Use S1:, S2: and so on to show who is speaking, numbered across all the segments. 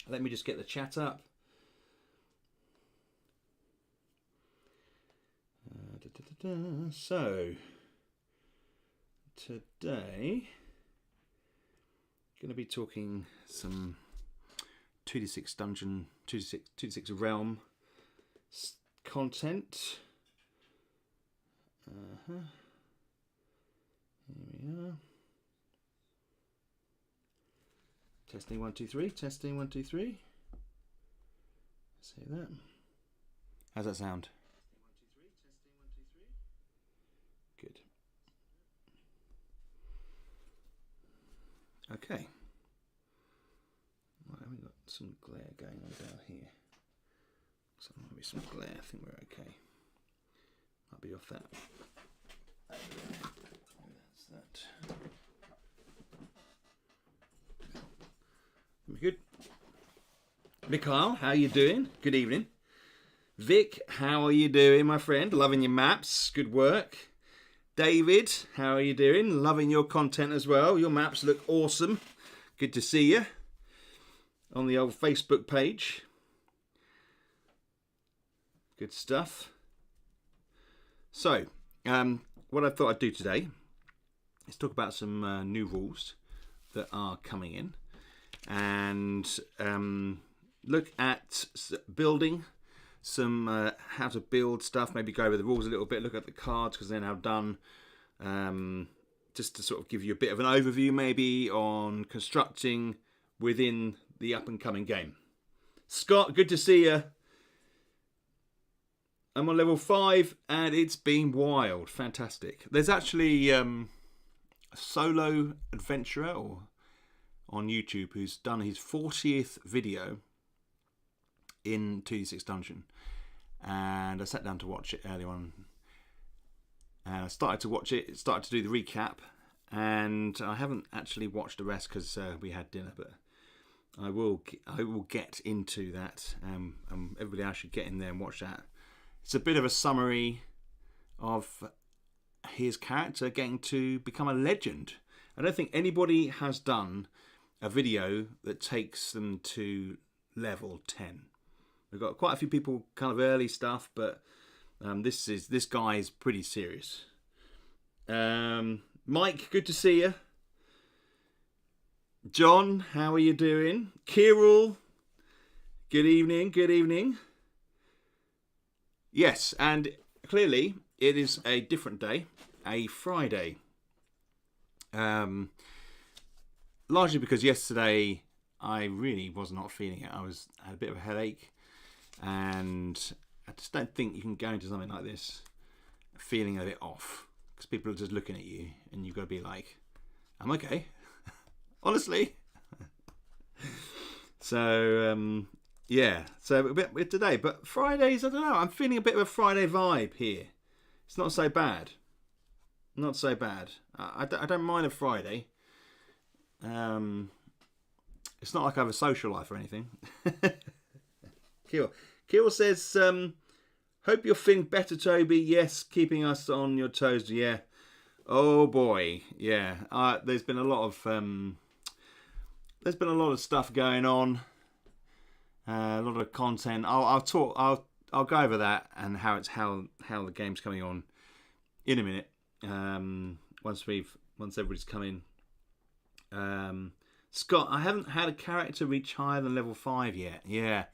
S1: Let me just get the chat up. So, today, going to be talking some 2d6 dungeon, 2d6 realm content. Here we are. Testing 1 2 3. Testing 1 2 3. Say that. How's that sound? Good. Okay. Right, we've got some glare going on down here. So there might be some glare. I think we're okay. Might be off that. That's that. Good. Mikhail, how you doing? Good evening. Vic, how are you doing, my friend? Loving your maps. Good work. David, how are you doing? Loving your content as well. Your maps look awesome. Good to see you on the old Facebook page. Good stuff. So, what I thought I'd do today is talk about some new rules that are coming in and look at building some how to build stuff, maybe go over the rules a little bit, look at the cards because they're now done, just to sort of give you a bit of an overview maybe on constructing within the up and coming game. Scott, good to see you. I'm on level 5 and it's been wild. Fantastic. There's actually a solo adventurer on YouTube who's done his 40th video in 2d6 Dungeon. And I sat down to watch it early on. And I started to watch it, started to do the recap. And I haven't actually watched the rest because we had dinner. But I will get into that. Everybody else should get in there and watch that. It's a bit of a summary of his character getting to become a legend. I don't think anybody has done a video that takes them to level 10. We've got quite a few people kind of early stuff, but this guy is pretty serious. Mike, good to see you. John, how are you doing? Kirill, good evening, good evening. Yes, and clearly it is a different day, a Friday. Largely because yesterday I really was not feeling it. I had a bit of a headache, and I just don't think you can go into something like this feeling a bit off, because people are just looking at you, and you've got to be like, I'm okay, honestly. So yeah, so a bit today, but Fridays, I don't know, I'm feeling a bit of a Friday vibe here. It's not so bad. Not so bad. I don't mind a Friday. It's not like I have a social life or anything. Kiel says, hope you're feeling better, Toby. Yes, keeping us on your toes. Yeah. Oh boy. Yeah. There's been a lot of stuff going on. A lot of content. I'll go over that and how the game's coming on in a minute. Once everybody's come in. Scott, I haven't had a character reach higher than level 5 yet. Yeah,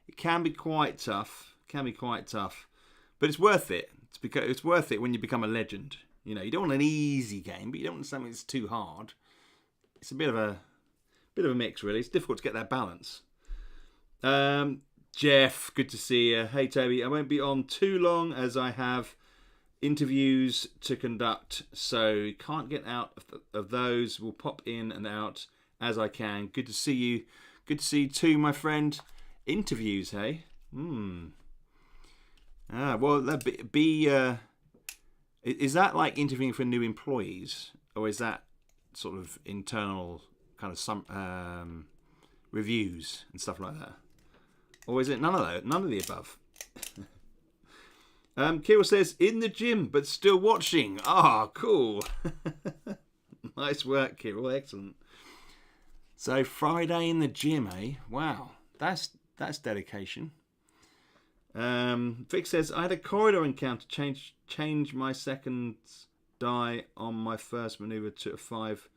S1: it can be quite tough. But it's worth it. It's worth it when you become a legend. You know, you don't want an easy game, but you don't want something that's too hard. It's a bit of a mix, really. It's difficult to get that balance. Jeff, good to see you. Hey, Toby, I won't be on too long as I have interviews to conduct, so can't get out of those. We'll pop in and out as I can. Good to see you. Good to see you too, my friend. Interviews, hey? Well, that'd be is that like interviewing for new employees, or is that sort of internal kind of some reviews and stuff like that? Or is it none of the above? Kirill says, in the gym, but still watching. Ah, cool. Nice work, Kirill. Excellent. So, Friday in the gym, eh? Wow. That's dedication. Vic says, I had a corridor encounter change my second die on my first maneuver to a 5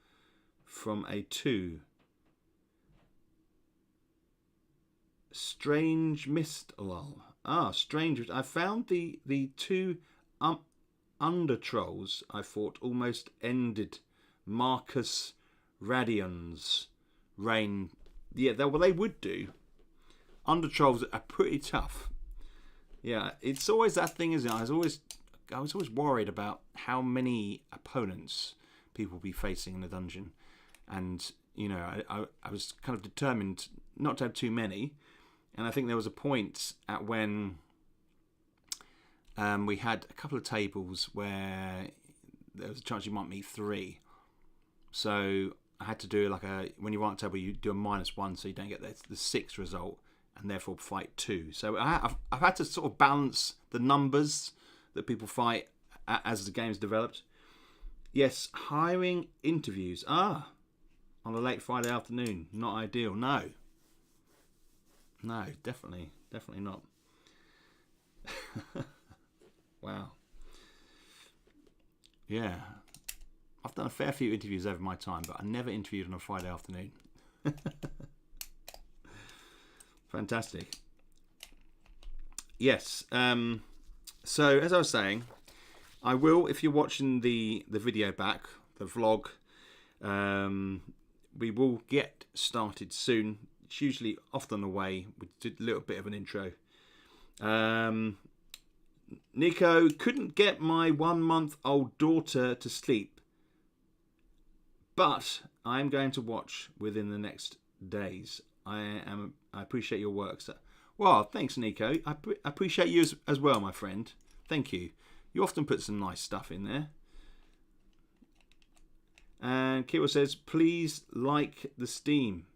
S1: from a 2. Strange mist lol. Strange. I found the 2 under trolls I fought almost ended Marcus Radion's reign. Yeah, they would do. Under trolls are pretty tough. Yeah, it's always that thing, isn't it? I was always worried about how many opponents people will be facing in the dungeon, and I was kind of determined not to have too many. And I think there was a point at when we had a couple of tables where there was a chance you might meet 3. So I had to do when you run a table, you do a -1, so you don't get the 6 result, and therefore fight 2. So I've had to sort of balance the numbers that people fight as the game's developed. Yes, hiring interviews. On a late Friday afternoon, not ideal. No, definitely not. Wow. Yeah. I've done a fair few interviews over my time, but I never interviewed on a Friday afternoon. Fantastic. Yes. So, as I was saying, I will, if you're watching the video back, the vlog, we will get started soon. It's usually off on the way. We did a little bit of an intro. Nico, couldn't get my 1-month-old daughter to sleep, but I'm going to watch within the next days. I appreciate your work, sir. Well, thanks, Nico. I appreciate you as well, my friend. Thank you. You often put some nice stuff in there. And Kira says, please like the Steam.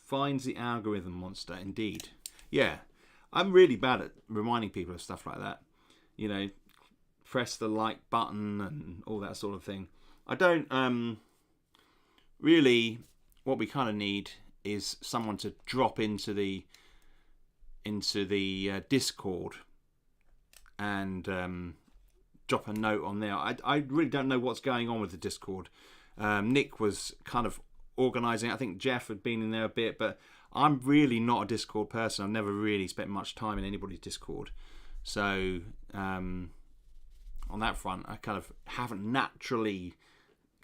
S1: Finds the algorithm monster. Indeed. Yeah. I'm really bad at reminding people of stuff like that. Press the like button and all that sort of thing. I don't really, what we kind of need is someone to drop into the Discord and drop a note on there. I really don't know what's going on with the Discord. Nick was kind of organising. I think Jeff had been in there a bit, but I'm really not a Discord person. I've never really spent much time in anybody's Discord. So on that front, I kind of haven't naturally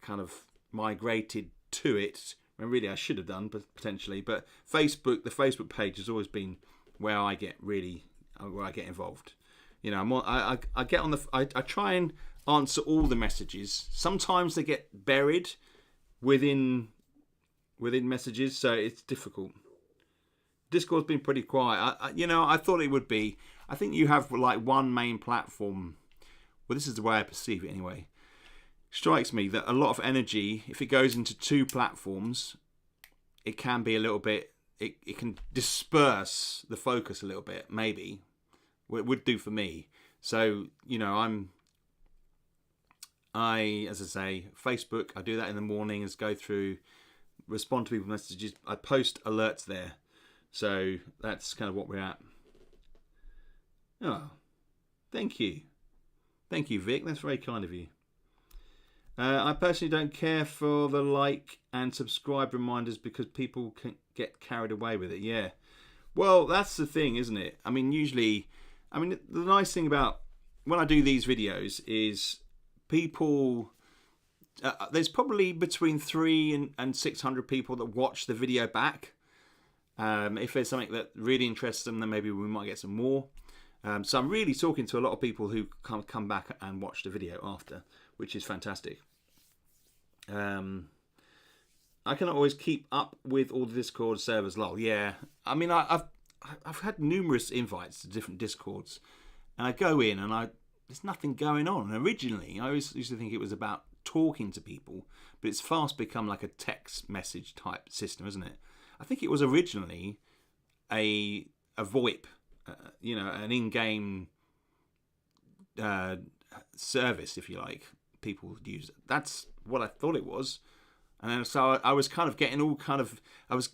S1: kind of migrated to it. When really I should have done, but potentially. But the Facebook page has always been where I get involved. I get on I try and answer all the messages. Sometimes they get buried within messages, so it's difficult. Discord's been pretty quiet. I thought it would be. I think you have one main platform. Well, this is the way I perceive it anyway. Strikes me that a lot of energy, if it goes into 2 platforms, it can be a little bit. It can disperse the focus a little bit. Maybe it would do for me. So as I say, Facebook. I do that in the morning. Go through, respond to people's messages. I post alerts there. So that's kind of what we're at. Oh, thank you, Vic. That's very kind of you. I personally don't care for the like and subscribe reminders because people can get carried away with it. Yeah. Well, that's the thing, isn't it? The nice thing about when I do these videos is people... there's probably between 300 and 600 people that watch the video back. If there's something that really interests them, then maybe we might get some more. So I'm really talking to a lot of people who come back and watch the video after, which is fantastic. I cannot always keep up with all the Discord servers. Lol. Yeah, I've had numerous invites to different Discords, and I go in and there's nothing going on. And originally, I always used to think it was about talking to people, but it's fast become like a text message type system, isn't it? I think it was originally a VoIP, an in-game service, if you like, people would use. That's what I thought it was. And then so I was kind of getting all kind of, I was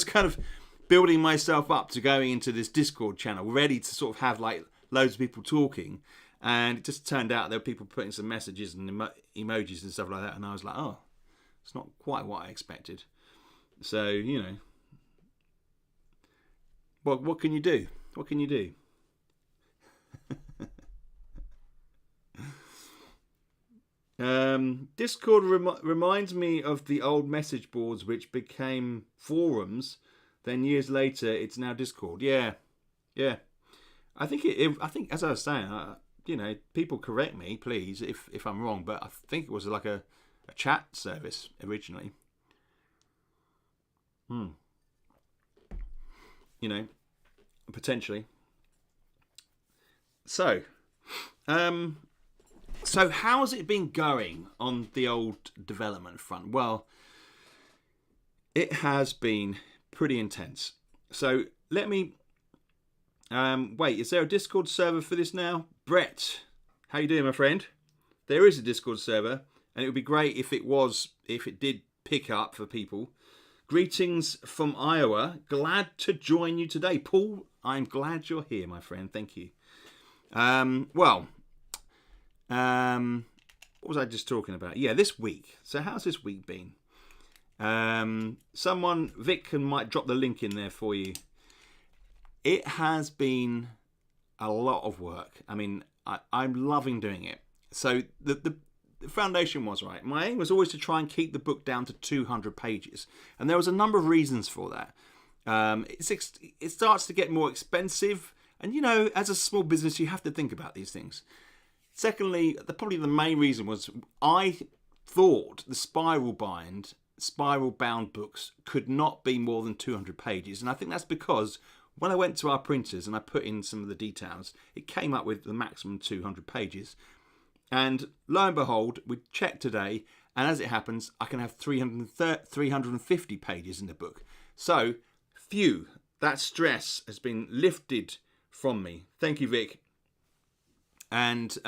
S1: kind of building myself up to going into this Discord channel, ready to sort of have like loads of people talking, and it just turned out there were people putting some messages and emojis and stuff like that, and I was like, oh, it's not quite what I expected. So, you know, what can you do? What can you do? Discord reminds me of the old message boards which became forums. Then years later, it's now Discord. Yeah. I think I think, as I was saying, you know, people correct me, please, if I'm wrong, but I think it was like a chat service originally. You know, potentially. So, how's it been going on the old development front? Well, it has been pretty intense. So let me wait. Is there a Discord server for this now? Brett, how you doing, my friend? There is a Discord server, and it would be great if it did pick up for people. Greetings from Iowa. Glad to join you today, Paul. I'm glad you're here, my friend. Thank you. What was I just talking about? Yeah, this week. So how's this week been? Vic might drop the link in there for you. It has been a lot of work. I mean, I'm loving doing it. So the foundation was right. My aim was always to try and keep the book down to 200 pages. And there was a number of reasons for that. It starts to get more expensive. And, you know, as a small business, you have to think about these things. Secondly, probably the main reason was I thought the spiral bound books could not be more than 200 pages. And I think that's because when I went to our printers and I put in some of the details, it came up with the maximum 200 pages. And lo and behold, we checked today, and as it happens, I can have 350 pages in the book. So, phew, that stress has been lifted from me. Thank you, Vic. And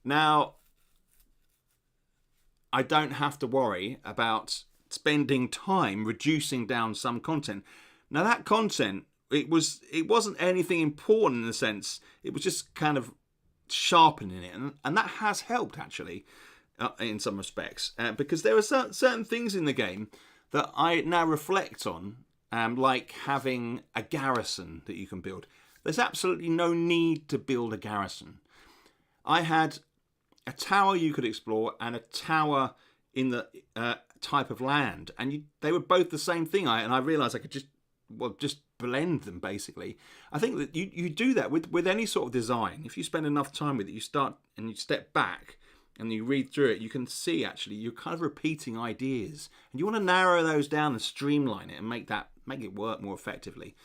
S1: now I don't have to worry about spending time reducing down some content. Now that content, it wasn't anything important in the sense, it was just kind of sharpening it, and that has helped actually in some respects, because there are certain things in the game that I now reflect on, like having a garrison that you can build. There's absolutely no need to build a garrison. I had a tower you could explore and a tower in the type of land, and they were both the same thing. I realised I could just blend them basically. I think that you do that with any sort of design. If you spend enough time with it, you start and you step back and you read through it, you can see actually you're kind of repeating ideas, and you want to narrow those down and streamline it and make it work more effectively.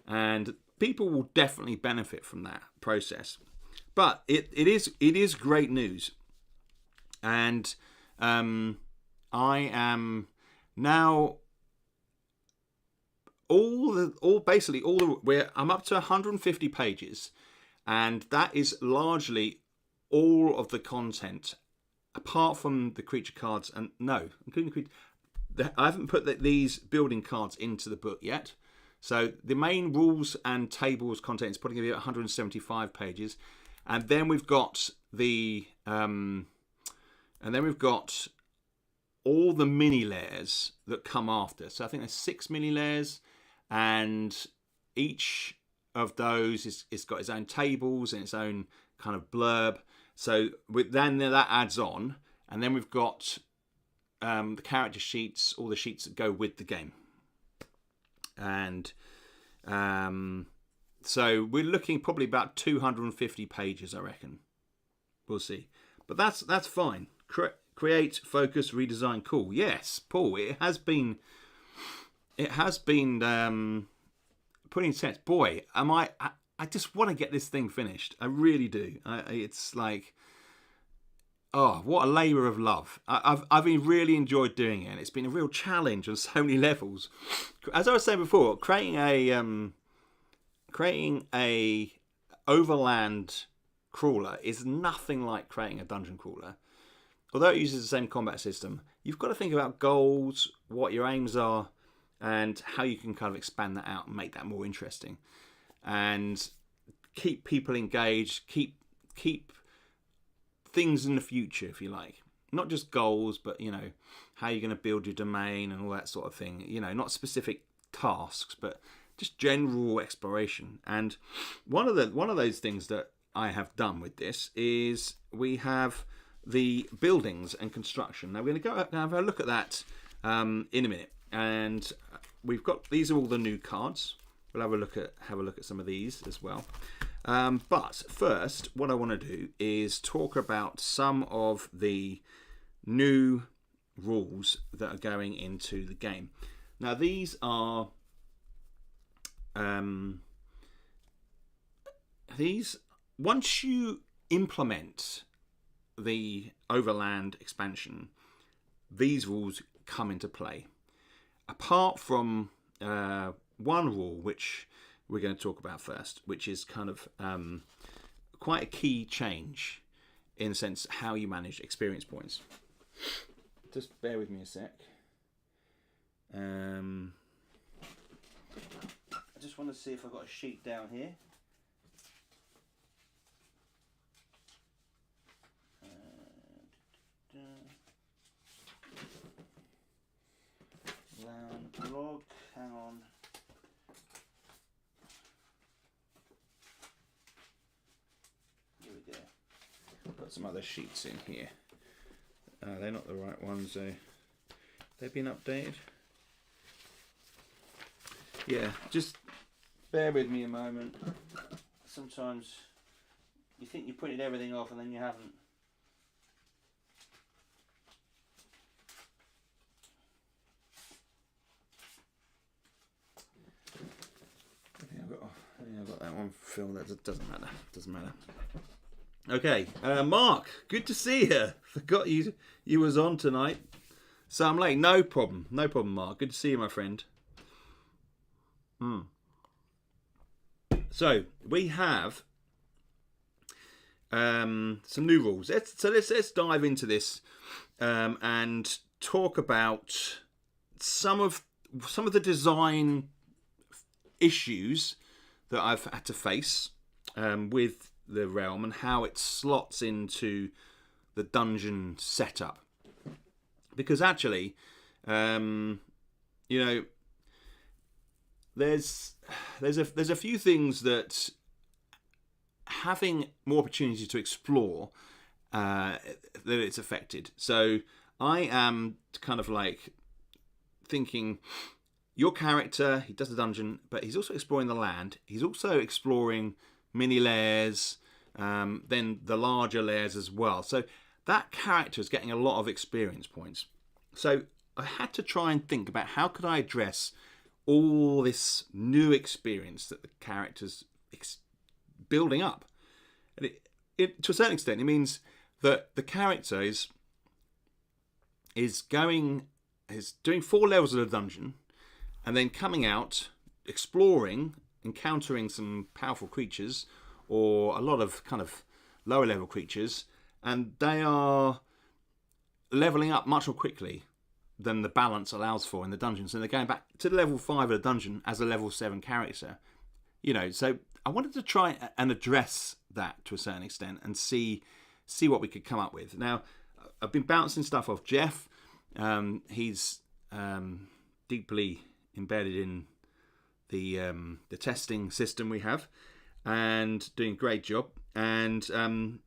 S1: And people will definitely benefit from that process. But it is great news, and I am now I'm up to 150 pages, and that is largely all of the content, apart from the creature cards, and no, including the creature. I haven't put these building cards into the book yet. So the main rules and tables content is putting it at 175 pages. And then we've got all the mini layers that come after. So I think there's 6 mini layers, and each of those is got its own tables and its own kind of blurb. So then that adds on, and then we've got the character sheets, all the sheets that go with the game, and so we're looking probably about 250 pages, I reckon. We'll see. But that's fine. Create, focus, redesign. Cool. Yes, Paul. It has been putting sense. Boy, I just want to get this thing finished. I really do. It's like, oh, what a labour of love. I've been really enjoyed doing it, and it's been a real challenge on so many levels. As I was saying before, creating a overland crawler is nothing like creating a dungeon crawler. Although it uses the same combat system, you've got to think about goals, what your aims are, and how you can kind of expand that out and make that more interesting, and keep people engaged, keep things in the future, if you like. Not just goals, but, you know, how you're going to build your domain and all that sort of thing. You know, not specific tasks, but just general exploration. And one of those things that I have done with this is we have the buildings and construction. Now we're going to go have a look at that in a minute. And we've got, these are all the new cards. We'll have a look at some of these as well. But first, what I want to do is talk about some of the new rules that are going into the game. Now, these are once you implement the overland expansion, these rules come into play. Apart from one rule, which we're going to talk about first, which is kind of quite a key change in the sense how you manage experience points. Just bear with me a sec. I just want to see if I've got a sheet down here. Log, hang on. Here we go. Got some other sheets in here. They're not the right ones. They've been updated. Yeah, just bear with me a moment. Sometimes you think you printed everything off and then you haven't. I've got that one filled. That doesn't matter. Okay, Mark, good to see you. Forgot you was on tonight, so I'm late. No problem, Mark. Good to see you, my friend. So we have some new rules. Let's dive into this and talk about some of the design issues that I've had to face with the realm and how it slots into the dungeon setup. Because actually, you know, there's a few things that having more opportunity to explore that it's affected. So I am kind of like thinking, your character, he does the dungeon, but he's also exploring the land. He's also exploring mini layers, then the larger layers as well. So that character is getting a lot of experience points. So I had to try and think about how could I address all this new experience that the character's building up. And it to a certain extent, it means that the character is doing 4 levels of the dungeon, and then coming out, exploring, encountering some powerful creatures, or a lot of kind of lower level creatures, and they are leveling up much more quickly than the balance allows for in the dungeons. And they're going back to level 5 of the dungeon as a level 7 character. You know, so I wanted to try and address that to a certain extent and see what we could come up with. Now, I've been bouncing stuff off Jeff. He's deeply embedded in the testing system we have and doing a great job. And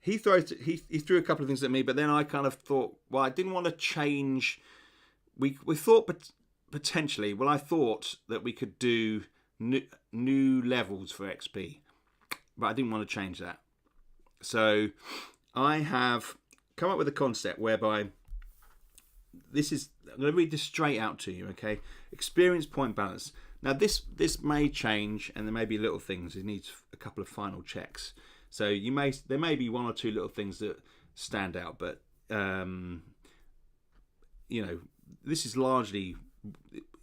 S1: he threw a couple of things at me, but then I kind of thought, well, I didn't want to change. We thought potentially, well, I thought that we could do new levels for XP, but I didn't want to change that. So I have come up with a concept whereby I'm going to read this straight out to you, okay? Experience point balance. Now this may change, and there may be little things. It needs a couple of final checks. So there may be 1 or 2 little things that stand out, but you know, this is largely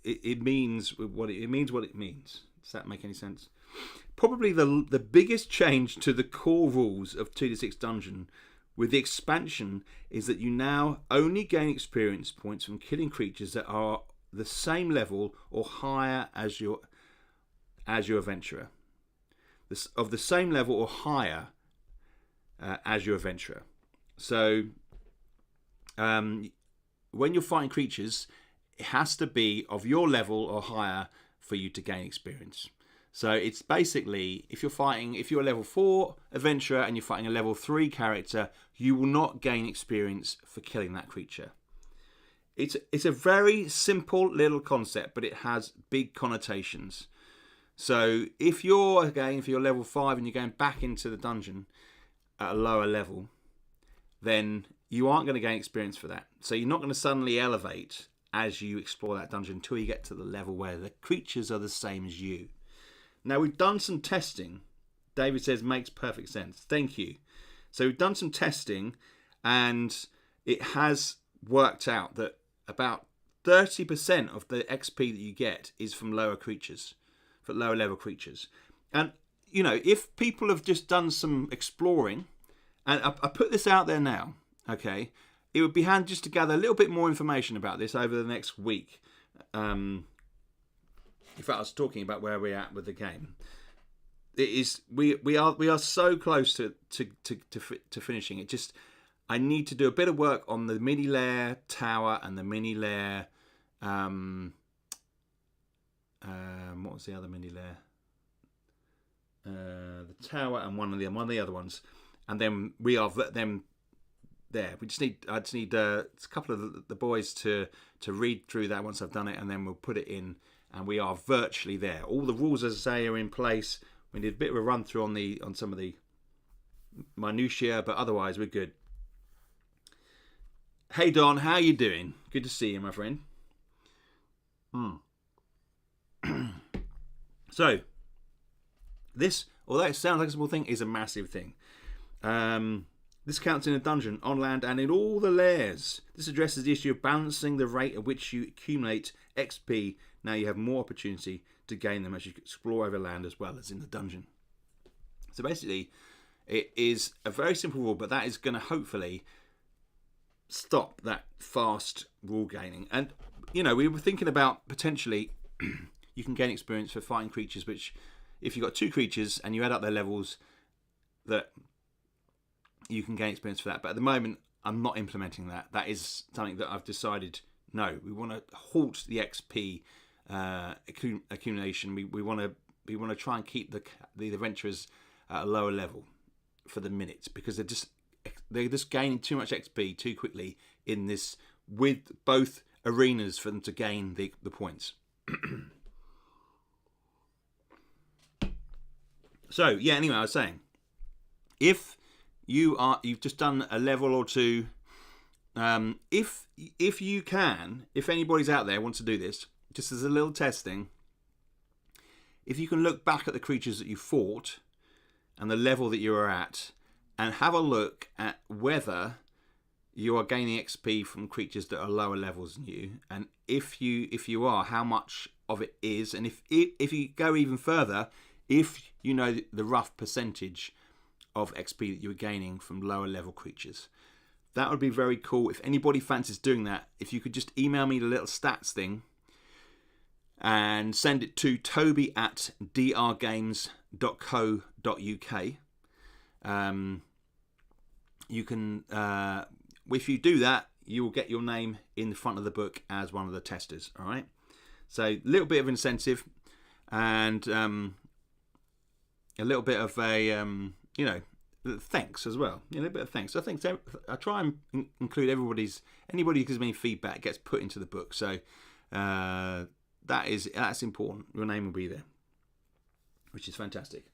S1: it means what it means. Does that make any sense? Probably the biggest change to the core rules of 2d6 Dungeon with the expansion is that you now only gain experience points from killing creatures that are the same level or higher as your adventurer. Of the same level or higher as your adventurer. So when you're fighting creatures, it has to be of your level or higher for you to gain experience. So it's basically, if you're a level 4 adventurer and you're fighting a level 3 character, you will not gain experience for killing that creature. It's a very simple little concept, but it has big connotations. So if you're level 5 and you're going back into the dungeon at a lower level, then you aren't going to gain experience for that. So you're not going to suddenly elevate as you explore that dungeon until you get to the level where the creatures are the same as you. Now, we've done some testing. David says, makes perfect sense. Thank you. So we've done some testing, and it has worked out that about 30% of the XP that you get is from lower creatures, for lower level creatures. And, you know, if people have just done some exploring, and I put this out there now, okay, it would be handy just to gather a little bit more information about this over the next week. In fact, I was talking about where we're at with the game. It is we are so close to finishing it. Just I need to do a bit of work on the mini lair tower and the mini lair. What was the other mini lair? The tower and one of the other ones, and then we are them there. I just need a couple of the boys to read through that once I've done it, and then we'll put it in. And we are virtually there. All the rules, as I say, are in place. We did a bit of a run through on some of the minutiae, but otherwise we're good. Hey Don, how you doing? Good to see you, my friend. So this, although it sounds like a small thing, is a massive thing. This counts in a dungeon, on land, and in all the lairs. This addresses the issue of balancing the rate at which you accumulate XP. Now you have more opportunity to gain them as you explore over land as well as in the dungeon. So basically, it is a very simple rule, but that is going to hopefully stop that fast rule gaining. And, you know, we were thinking about potentially you can gain experience for fighting creatures, which if you've got 2 creatures and you add up their levels, that you can gain experience for that. But at the moment, I'm not implementing that. That is something that I've decided, no, we want to halt the XP accumulation. We want to try and keep the adventurers at a lower level for the minute, because they're just gaining too much XP too quickly in this, with both arenas for them to gain the points. So yeah, anyway, I was saying, if you've just done a level or 2, if you can, if anybody's out there wants to do this, just as a little testing, if you can look back at the creatures that you fought and the level that you are at, and have a look at whether you are gaining XP from creatures that are lower levels than you, and if you are, how much of it is, and if you go even further, if you know the rough percentage of XP that you were gaining from lower level creatures. That would be very cool. If anybody fancies doing that, if you could just email me the little stats thing and send it to toby@drgames.co.uk. You can, if you do that, you will get your name in the front of the book as one of the testers. All right. So a little bit of incentive, and a little bit of a, thanks as well. A little bit of thanks. I think I try and include anybody who gives me feedback gets put into the book. So that's important. Your name will be there, which is fantastic.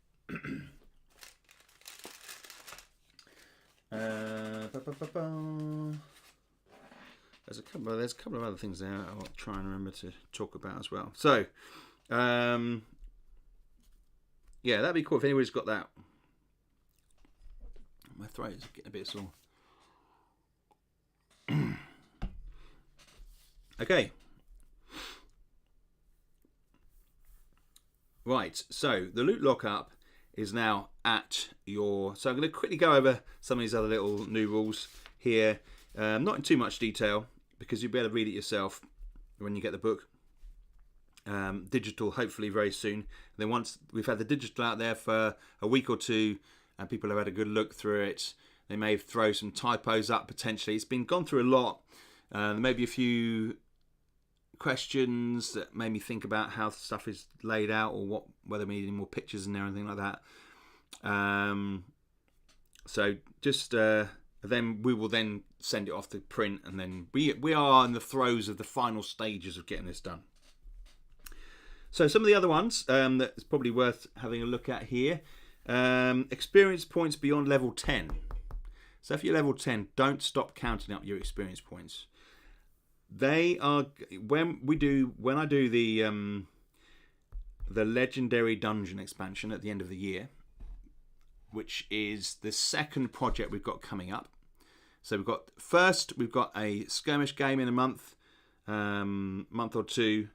S1: There's a couple of other things there I'll try and remember to talk about as well. So, yeah, that'd be cool if anybody's got that. My throat is getting a bit sore. Okay. Right, so the loot lockup is now at your... So I'm going to quickly go over some of these other little new rules here. Not in too much detail, because you'll be able to read it yourself. when you get the book. Digital, hopefully very soon. And then once we've had the digital out there for a week or two, and people have had a good look through it, they may throw some typos up potentially. It's been gone through a lot. Maybe a few questions that made me think about how stuff is laid out, or whether we need any more pictures and everything like that. So just then we will then send it off to print, and then we are in the throes of the final stages of getting this done. So some of the other ones that's probably worth having a look at here. Experience points beyond level 10. So if you're level 10, don't stop counting up your experience points. They are when I do the legendary dungeon expansion at the end of the year, which is the second project we've got coming up. So we've got a skirmish game in a month or two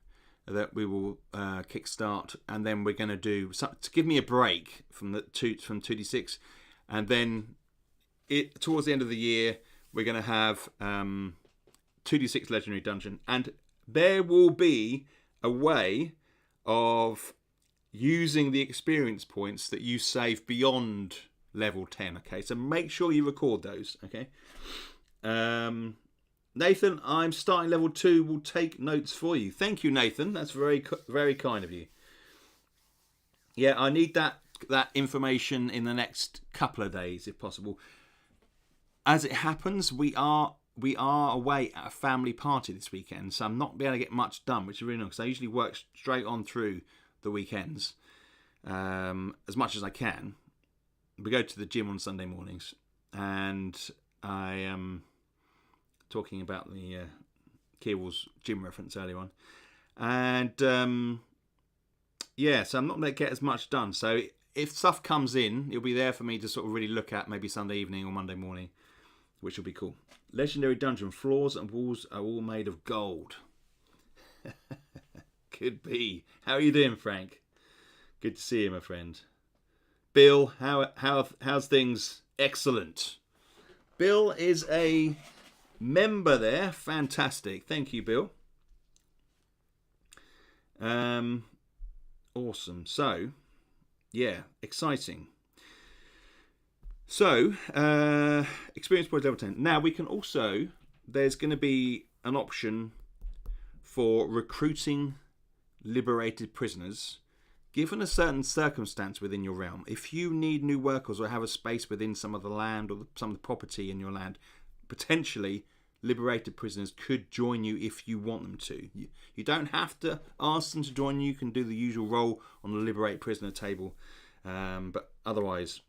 S1: that we will kickstart, and then we're going to do to give me a break from 2d6, and then towards the end of the year we're going to have 2d6 legendary dungeon, and there will be a way of using the experience points that you save beyond level 10. Okay, so make sure you record those. Okay. Nathan, I'm starting level 2. Will take notes for you. Thank you, Nathan. That's very, very kind of you. Yeah, I need that information in the next couple of days, if possible. As it happens, we are away at a family party this weekend, so I'm not being able to get much done, which is really nice, because I usually work straight on through the weekends as much as I can. We go to the gym on Sunday mornings, and I am talking about the Keel's gym reference earlier on, and so I'm not going to get as much done. So if stuff comes in, it'll be there for me to sort of really look at, maybe Sunday evening or Monday morning, which will be cool. Legendary dungeon, floors and walls are all made of gold. Could be. How are you doing, Frank? Good to see you, my friend. Bill, how's things? Excellent. Bill is a member there. Fantastic. Thank you, Bill. Awesome. So, yeah, exciting. So, experience points level 10. Now, we can also, there's going to be an option for recruiting liberated prisoners, given a certain circumstance within your realm. If you need new workers or have a space within some of the land or some of the property in your land, potentially liberated prisoners could join you if you want them to. You don't have to ask them to join you. You can do the usual role on the liberate prisoner table, but otherwise,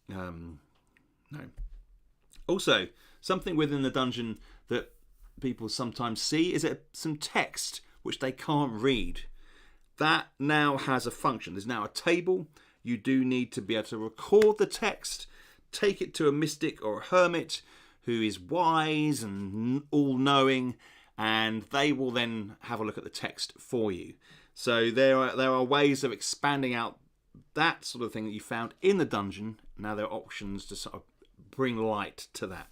S1: no. Also, something within the dungeon that people sometimes see is some text which they can't read. That now has a function. There's now a table. You do need to be able to record the text, take it to a mystic or a hermit who is wise and all-knowing, and they will then have a look at the text for you. So there are ways of expanding out that sort of thing that you found in the dungeon. Now there are options to sort of bring light to that.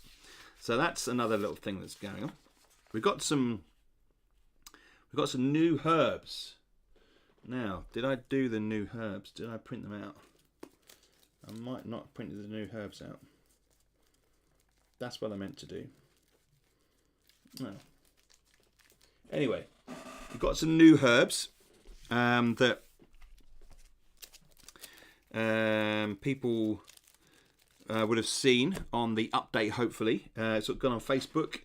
S1: So that's another little thing that's going on. We've got some new herbs. Now, did I do the new herbs? Did I print them out? I might not have printed the new herbs out. That's what I meant to do. No. Anyway, we've got some new herbs that people would have seen on the update, hopefully. It's gone on Facebook.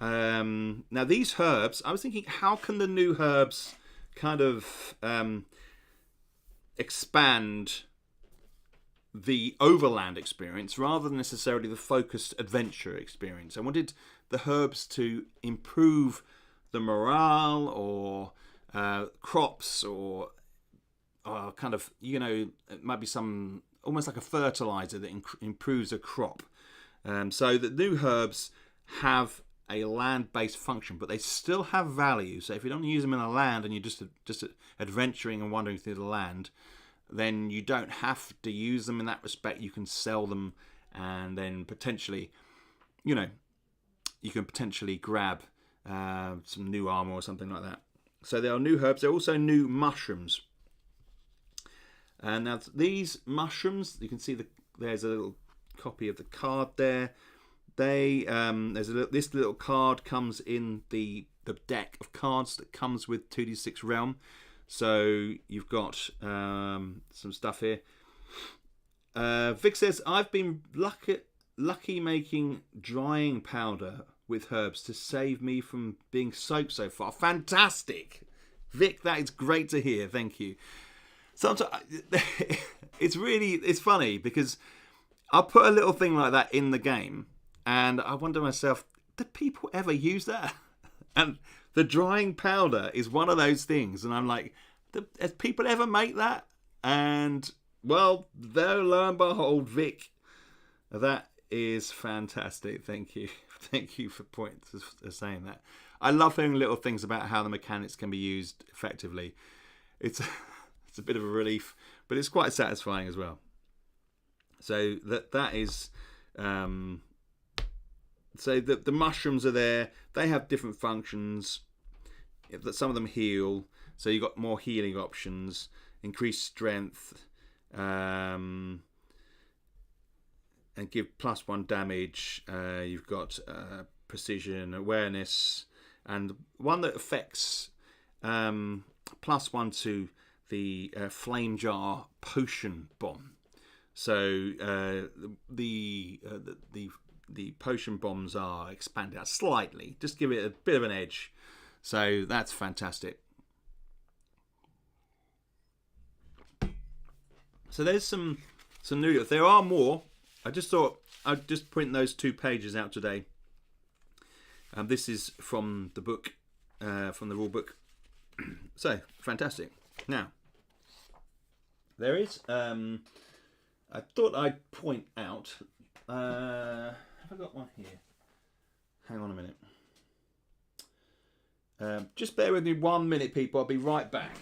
S1: Now, these herbs, I was thinking, how can the new herbs kind of expand the overland experience rather than necessarily the focused adventure experience? I wanted the herbs to improve the morale or crops or kind of, it might be some almost like a fertilizer that improves a crop. So the new herbs have a land-based function, but they still have value. So if you don't use them in a land and you're just adventuring and wandering through the land, then you don't have to use them in that respect. You can sell them, and then potentially, you can potentially grab some new armor or something like that. So there are new herbs. There are also new mushrooms. And now these mushrooms, you can see there's a little copy of the card there. This little card comes in the deck of cards that comes with 2d6 Realm. So you've got some stuff here. Vic says, I've been lucky making drying powder with herbs to save me from being soaked so far. Fantastic! Vic, that is great to hear. Thank you. Sometimes it's funny because I'll put a little thing like that in the game and I wonder to myself, do people ever use that? And the drying powder is one of those things, and I'm like, has people ever make that? And well, there, lo and behold, Vic, that is fantastic. Thank you. Thank you for saying that. I love hearing little things about how the mechanics can be used effectively. It's a bit of a relief, but it's quite satisfying as well. So that is so the mushrooms are there. They have different functions. Some of them heal, so you've got more healing options, increased strength, and give +1 damage. You've got precision, awareness, and one that affects +1 to the flame jar potion bomb. So the potion bombs are expanded out slightly, just give it a bit of an edge. So that's fantastic. So there's some new. There are more. I just thought I'd just print those 2 pages out today. This is from the book, from the rule book. So fantastic. Now there is. I thought I'd point out. Have I got one here? Hang on a minute. Just bear with me 1 minute, people. I'll be right back.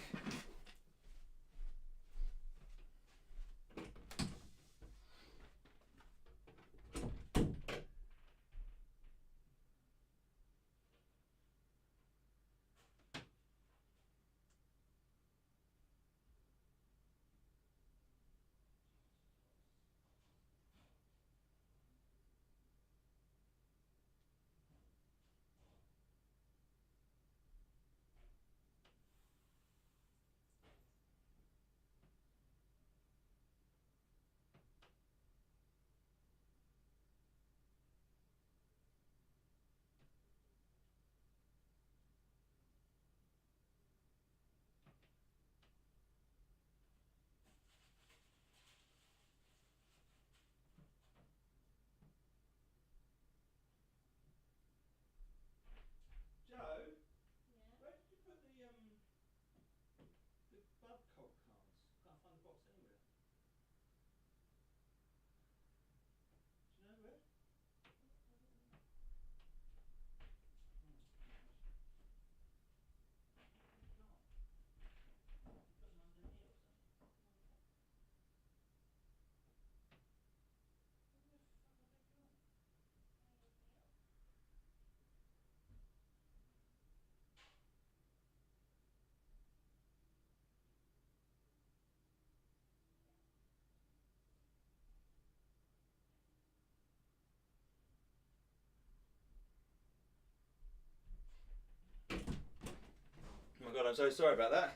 S1: Oh my god, I'm so sorry about that.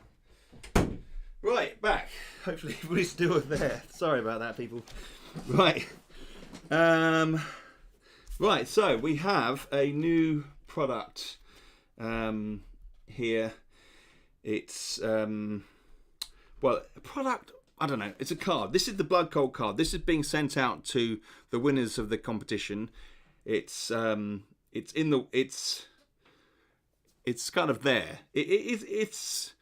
S1: Right, back. Hopefully everybody's still there. Sorry about that, people. Right. Right, so we have a new product here. It's well, a product, I don't know, it's a card. This is the Blood Cult card. This is being sent out to the winners of the competition. It's kind of there. It's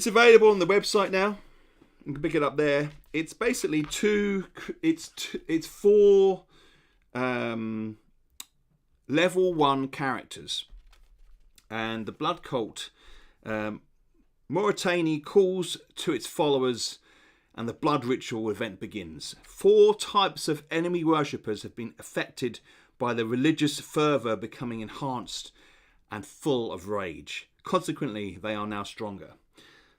S1: available on the website now. You can pick it up there. It's basically it's 4 level 1 characters, and the Blood Cult Mauritania calls to its followers, and the blood ritual event begins. 4 types of enemy worshippers have been affected by the religious fervour becoming enhanced and full of rage. Consequently, they are now stronger.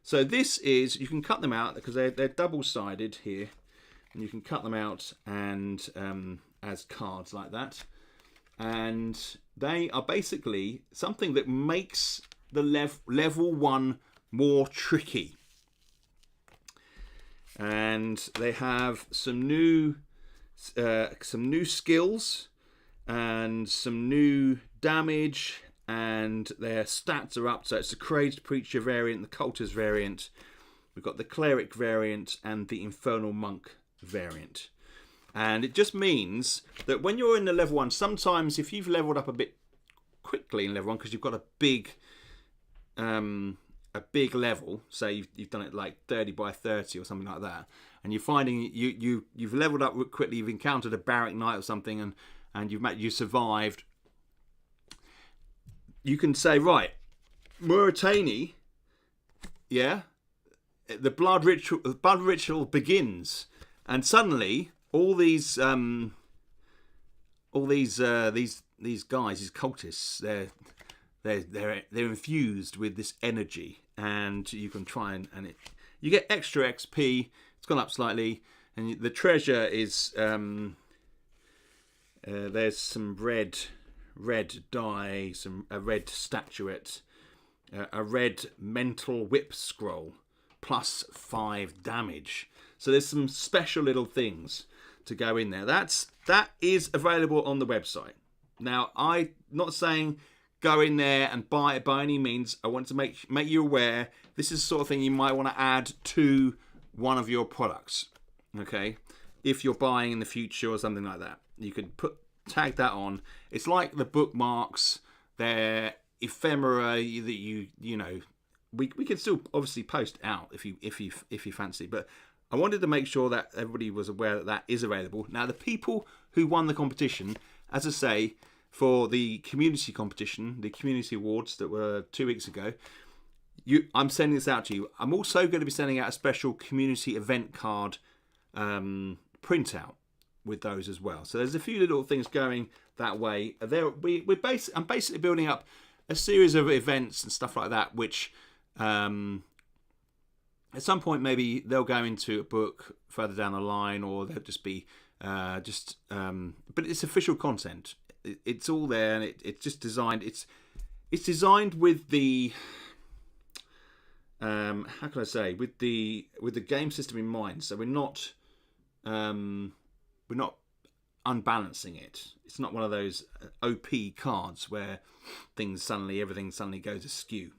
S1: So this is, you can cut them out because they're double-sided here, and you can cut them out and as cards like that. And they are basically something that makes the level 1 more tricky. And they have some new skills and some new damage, and their stats are up. So it's the Crazed Preacher variant, the Cultist variant, we've got the Cleric variant, and the Infernal Monk variant. And it just means that when you're in the level 1, sometimes if you've leveled up a bit quickly in level 1 because you've got a big level, say you've done it like 30 by 30 or something like that, and you're finding you've leveled up quickly, you've encountered a barrack knight or something, and you survived, you can say, right, Muratani, yeah, the blood ritual begins, and suddenly all these guys, these cultists, they're infused with this energy, and you can try and you get extra XP. It's gone up slightly, and the treasure is there's some red dye, a red statuette, a red mental whip scroll, plus 5 damage. So there's some special little things to go in there. That is available on the website. Now, I'm not saying go in there and buy it by any means. I want to make you aware this is the sort of thing you might want to add to one of your products. Okay, if you're buying in the future or something like that, you could tag that on. It's like the bookmarks. They're ephemera that you know. We can still obviously post out if you fancy, but I wanted to make sure that everybody was aware that is available. Now, the people who won the competition, as I say, for the community competition, the community awards that were 2 weeks ago, I'm sending this out to you. I'm also going to be sending out a special community event card printout with those as well. So there's a few little things going that way. I'm basically building up a series of events and stuff like that, which at some point maybe they'll go into a book further down the line, or they'll just be but it's official content. It's all there, and it's just designed. It's designed with the how can I say, with the game system in mind. So we're not unbalancing it. It's not one of those OP cards where everything suddenly goes askew.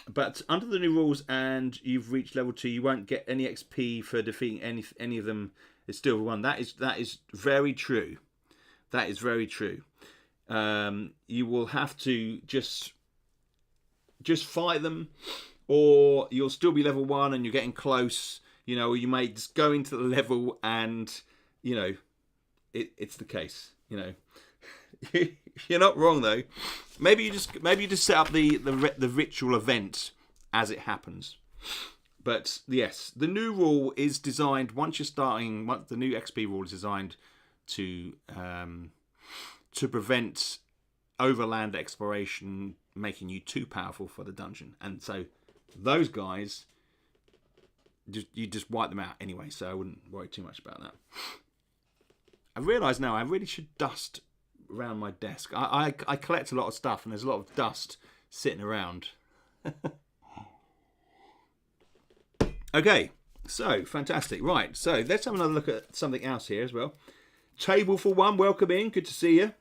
S1: But under the new rules, and you've reached level 2, you won't get any XP for defeating any of them. It's still one. That is very true. That is very true. You will have to just fight them, or you'll still be level 1 and you're getting close. You know, you may just go into the level, and you know, it's the case. You know, you're not wrong though. Maybe you just set up the ritual event as it happens. But yes, the new rule is designed the new XP rule is designed to prevent overland exploration making you too powerful for the dungeon. And so those guys, you just wipe them out anyway, so I wouldn't worry too much about that. I realise now I really should dust around my desk. I collect a lot of stuff, and there's a lot of dust sitting around. Okay, so fantastic. Right, so let's have another look at something else here as well. Table for One, welcome in. Good to see you.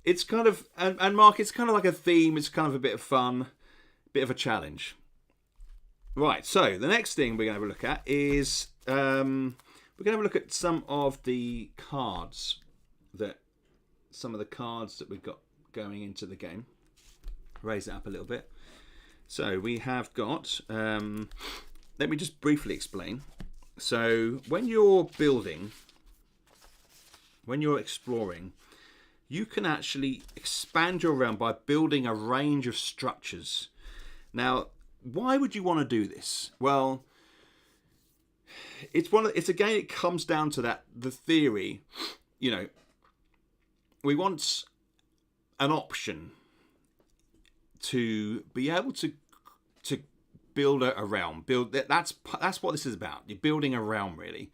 S1: It's kind of, and Mark, it's kind of like a theme. It's kind of a bit of fun, bit of a challenge. Right, so the next thing we're going to have a look at is we're going to have a look at some of the cards that we've got going into the game. Raise it up a little bit. So we have got, let me just briefly explain. So when you're building, when you're exploring, you can actually expand your realm by building a range of structures. Now, why would you want to do this? Well, it comes down to the theory, you know, we want an option to be able to build a realm. That's what this is about. You're building a realm, really.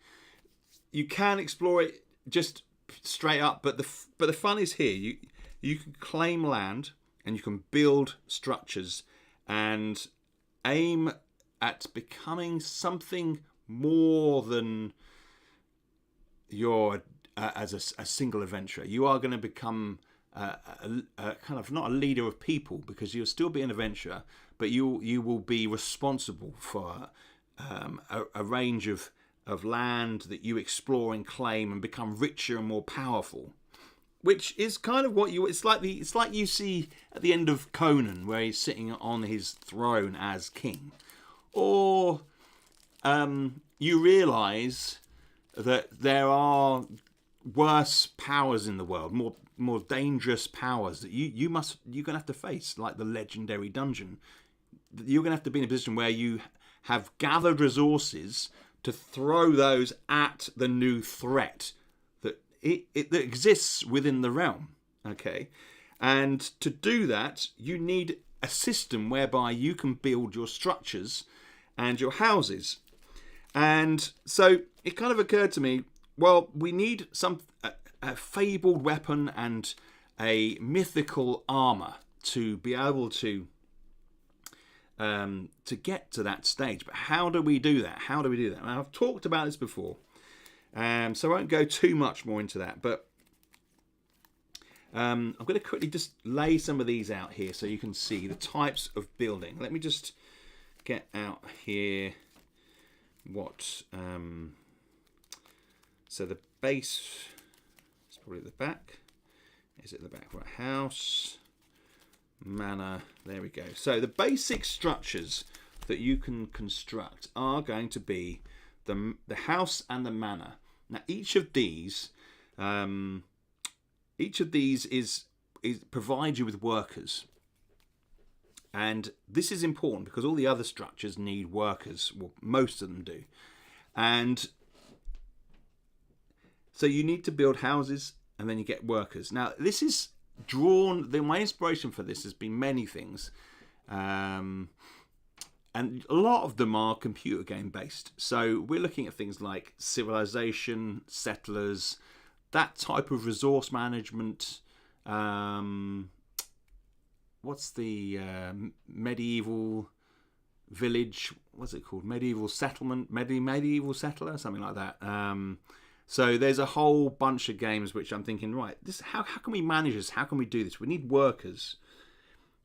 S1: You can explore it just straight up, but the fun is here. You can claim land and you can build structures and aim at becoming something more than you're as a single adventurer. You are going to become a kind of not a leader of people, because you'll still be an adventurer, but you will be responsible for a range of land that you explore and claim and become richer and more powerful. Which is kind of what it's like you see at the end of Conan, where he's sitting on his throne as king, or you realise that there are worse powers in the world, more dangerous powers that you're gonna have to face, like the legendary dungeon. You're gonna have to be in a position where you have gathered resources to throw those at the new threat that exists within the realm. Okay, and to do that, you need a system whereby you can build your structures and your houses. And so it kind of occurred to me, well, we need a fabled weapon and a mythical armor to be able to get to that stage. But how do we do that? Now, I've talked about this before, so I won't go too much more into that. But I'm going to quickly just lay some of these out here so you can see the types of building. Let me just get out here what. So the base is probably at the back. Is it the back? Right, house, manor. There we go. So the basic structures that you can construct are going to be the house and the manor. Now each of these is provides you with workers, and this is important because all the other structures need workers. Well, most of them do, and so you need to build houses and then you get workers. Now this is drawn. My inspiration for this has been many things, and a lot of them are computer game based. So we're looking at things like Civilization, Settlers, that type of resource management. What's the medieval village? What's it called? Medieval settlement, medieval settler, something like that. So there's a whole bunch of games which I'm thinking, right, how can we manage this? How can we do this? We need workers.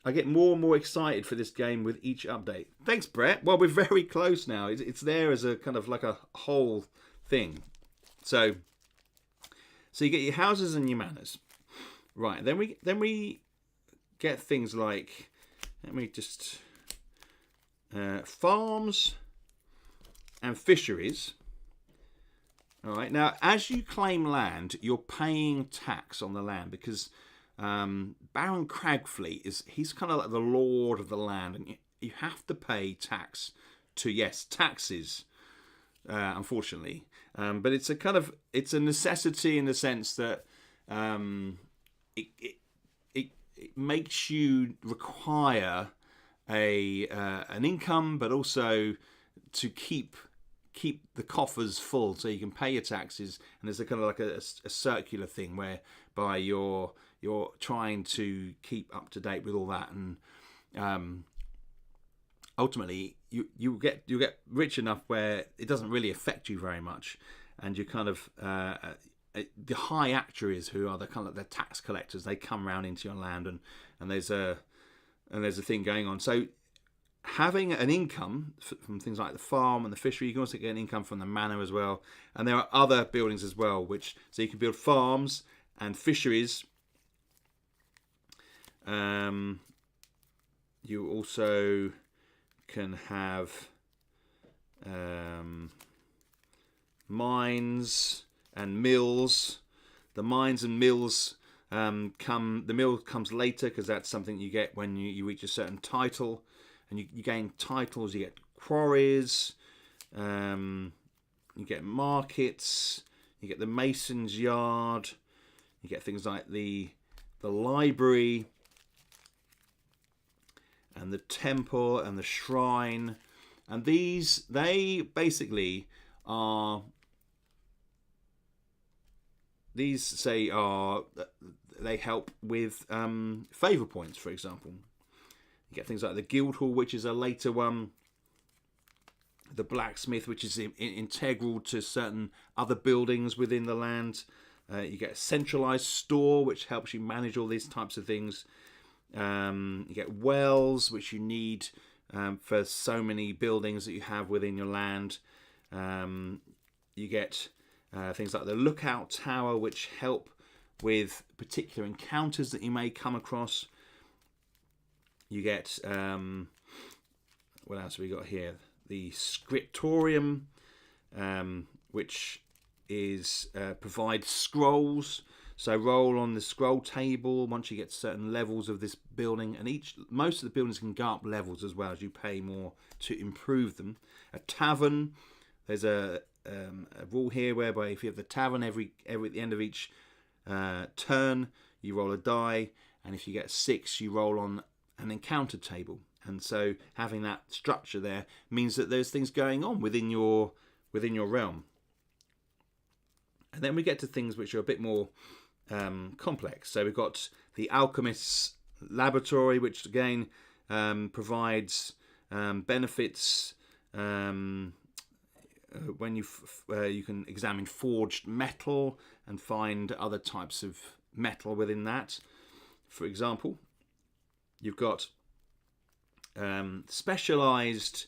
S1: I get more and more excited for this game with each update. Thanks, Brett. Well, we're very close now. It's there as a kind of like a whole thing. So you get your houses and your manors. Right, then we get things like, let me just, farms and fisheries. All right. Now, as you claim land, you're paying tax on the land because Baron Cragfleet he's kind of like the lord of the land, and you have to pay tax taxes. Unfortunately, but it's a necessity in the sense that it makes you require an income, but also to keep the coffers full so you can pay your taxes. And there's a kind of like a circular thing whereby you're trying to keep up to date with all that, and ultimately you get rich enough where it doesn't really affect you very much, and you kind of the high actuaries, who are the kind of the tax collectors, they come round into your land, and there's a thing going on. So having an income from things like the farm and the fishery, you can also get an income from the manor as well. And there are other buildings as well, so you can build farms and fisheries. You also can have mines and mills. The mines and mills the mill comes later, because that's something you get when you reach a certain title. And you gain titles, you get quarries, you get markets, you get the mason's yard, you get things like the the library and the temple and the shrine. And these, they basically are, these say are, they help with favour points, for example. You get things like the Guildhall, which is a later one. The blacksmith, which is integral to certain other buildings within the land. You get a centralised store, which helps you manage all these types of things. You get wells, which you need for so many buildings that you have within your land. You get things like the lookout tower, which help with particular encounters that you may come across. You get, what else have we got here? The scriptorium, which is provides scrolls. So roll on the scroll table once you get certain levels of this building, and most of the buildings can go up levels as well as you pay more to improve them. A tavern, there's a rule here whereby if you have the tavern, every at the end of each turn you roll a die, and if you get 6 you roll on an encounter table. And so having that structure there means that there's things going on within your realm. And then we get to things which are a bit more complex. So we've got the alchemist's laboratory, which again provides benefits when you can examine forged metal and find other types of metal within that. For example, you've got specialized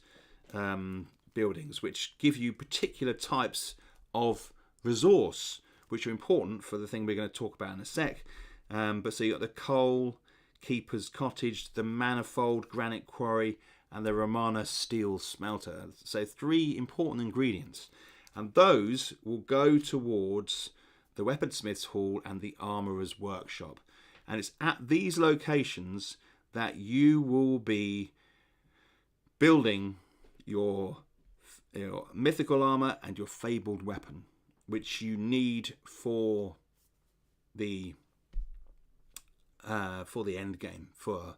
S1: buildings which give you particular types of resource which are important for the thing we're going to talk about in a sec. But so you got the coal keeper's cottage, the manifold granite quarry, and the Romana steel smelter. So 3 important ingredients, and those will go towards the weaponsmith's hall and the armourer's workshop. And it's at these locations that you will be building your mythical armour and your fabled weapon, which you need for the end game, for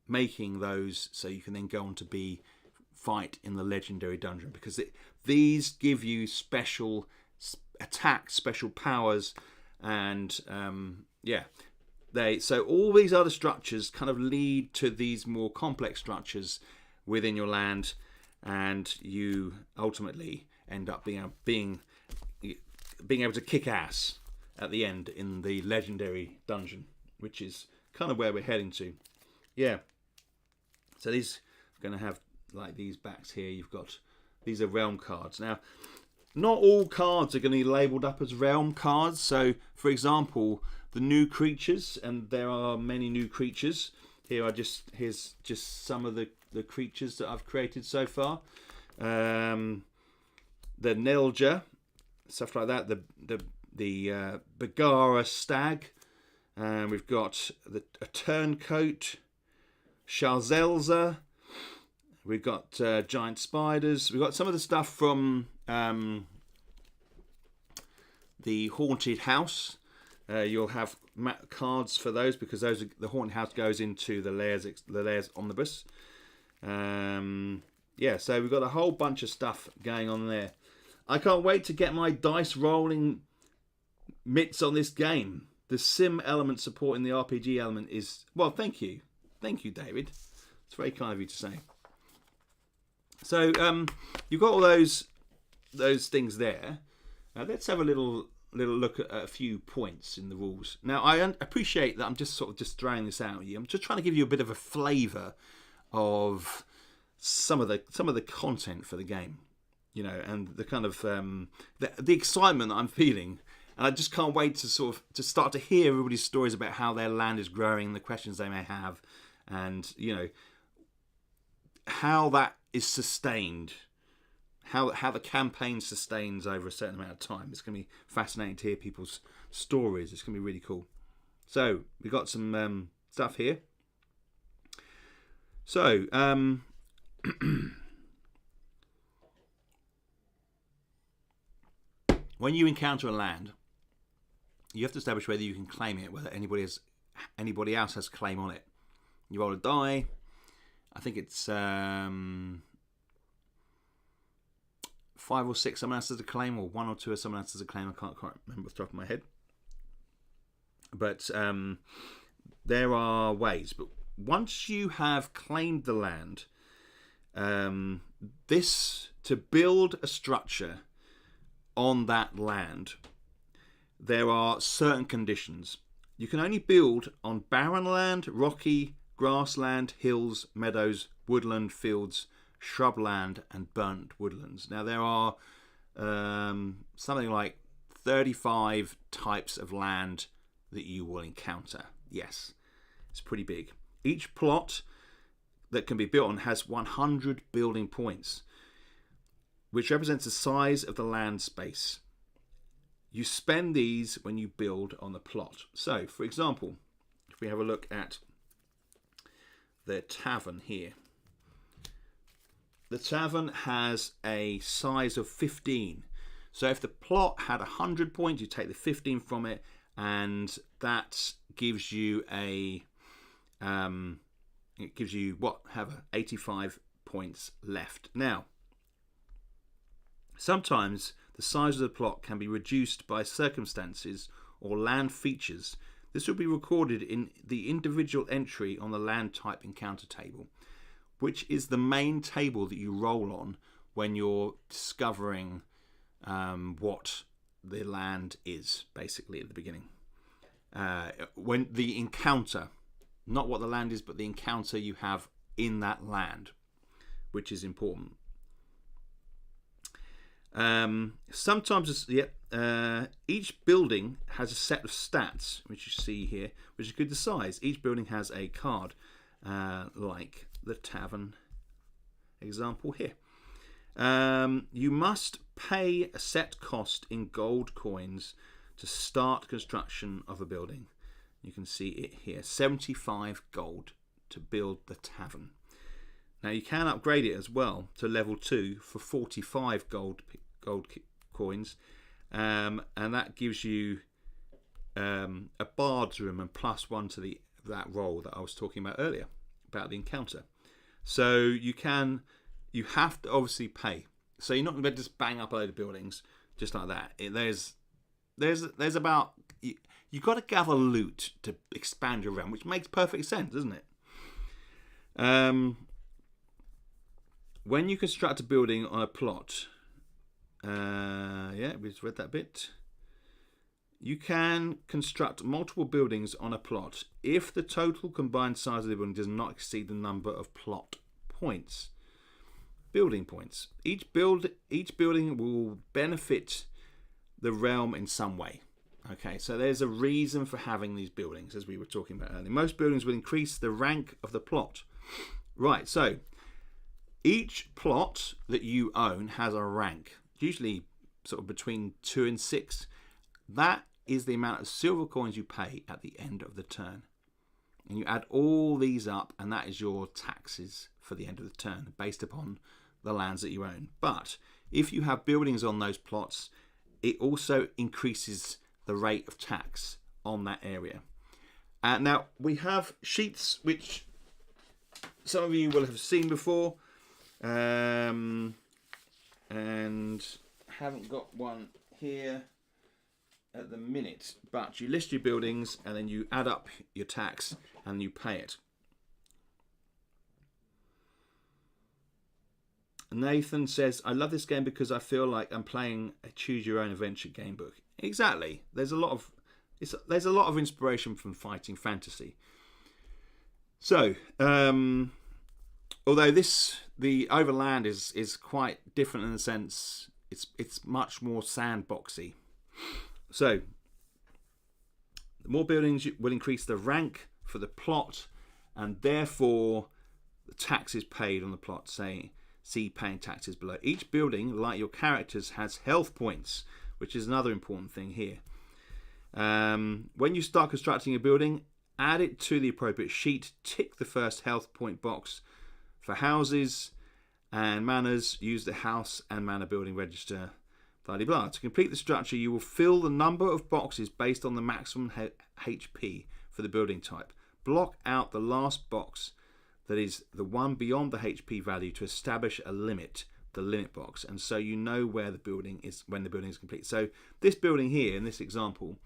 S1: making those so you can then go on to fight in the legendary dungeon, because these give you special attacks, special powers, and so all these other structures kind of lead to these more complex structures within your land, and you ultimately end up being able to kick ass at the end in the legendary dungeon, which is kind of where we're heading to. Yeah. So these are going to have like these backs here. You've got, these are realm cards. Now, not all cards are going to be labelled up as realm cards. So, for example, the new creatures, and there are many new creatures. Here's just some of the creatures that I've created so far. The Nelja, stuff like that. The Bagara stag. We've got a turncoat, Sharzelza. We've got giant spiders. We've got some of the stuff from the haunted house. You'll have cards for those, because those the haunted house goes into the Lairs omnibus. So we've got a whole bunch of stuff going on there. I can't wait to get my dice rolling mitts on this game. The sim element supporting the RPG element is, well, thank you, David. It's very kind of you to say. So you've got all those things there. Let's have a little look at a few points in the rules. Now, I appreciate that I'm just throwing this out at you. I'm just trying to give you a bit of a flavour of some of the content for the game, and the kind of the excitement that I'm feeling. And I just can't wait to start to hear everybody's stories about how their land is growing, the questions they may have, and how that is sustained, how the campaign sustains over a certain amount of time. It's going to be fascinating to hear people's stories. It's going to be really cool. So we've got some stuff here. So when you encounter a land, you have to establish whether you can claim it, whether anybody anybody else has a claim on it. You roll a die. I think it's 5 or 6 someone else has a claim, or 1 or 2 of someone else has a claim. I can't quite remember off the top of my head. But there are ways. But once you have claimed the land, to build a structure on that land, there are certain conditions. You can only build on barren land, rocky, grassland, hills, meadows, woodland, fields, shrubland, and burnt woodlands. Now there are something like 35 types of land that you will encounter. Yes, it's pretty big. Each plot that can be built on has 100 building points, which represents the size of the land space. You spend these when you build on the plot. So, for example, if we have a look at the tavern here, the tavern has a size of 15. So if the plot had 100 points, you take the 15 from it, and that gives you it gives you 85 points left. Now, sometimes the size of the plot can be reduced by circumstances or land features. This will be recorded in the individual entry on the land type encounter table, which is the main table that you roll on when you're discovering what the land is, basically, at the beginning. When the encounter, not what the land is, but the encounter you have in that land, which is important. Sometimes each building has a set of stats, which you see here, which is good to size. Each building has a card, like the tavern example here. You must pay a set cost in gold coins to start construction of a building. You can see it here, 75 gold to build the tavern. Now you can upgrade it as well to level 2 for 45 gold coins, and that gives you a bard's room and +1 to that roll that I was talking about earlier about the encounter. So you have to obviously pay. So you're not going to just bang up a load of buildings just like that. There's about, you've got to gather loot to expand your realm, which makes perfect sense, doesn't it? When you construct a building on a plot, we just read that bit. You can construct multiple buildings on a plot if the total combined size of the building does not exceed the number of plot points. Building points. Each building will benefit the realm in some way. Okay, so there's a reason for having these buildings, as we were talking about earlier. Most buildings will increase the rank of the plot. Right, so each plot that you own has a rank, usually sort of between 2 and 6. That is the amount of silver coins you pay at the end of the turn. And you add all these up, and that is your taxes for the end of the turn, based upon the lands that you own. But if you have buildings on those plots, it also increases the rate of tax on that area. Now, we have sheets which some of you will have seen before, and haven't got one here at the minute, but you list your buildings and then you add up your tax and you pay it. Nathan says, I love this game because I feel like I'm playing a choose your own adventure game book. Exactly. There's a lot of inspiration from fighting fantasy. So, although the Overland is quite different in the sense it's much more sandboxy. So, the more buildings will increase the rank for the plot, and therefore the taxes paid on the plot. See paying taxes below. Each building, like your characters, has health points, which is another important thing here. When you start constructing a building, add it to the appropriate sheet. Tick the first health point box. For houses and manors, use the house and manor building register. Blah, blah, blah. To complete the structure, you will fill the number of boxes based on the maximum HP for the building type. Block out the last box that is the one beyond the HP value to establish a limit, the limit box, and so you know where the building is when the building is complete. So this building here in this example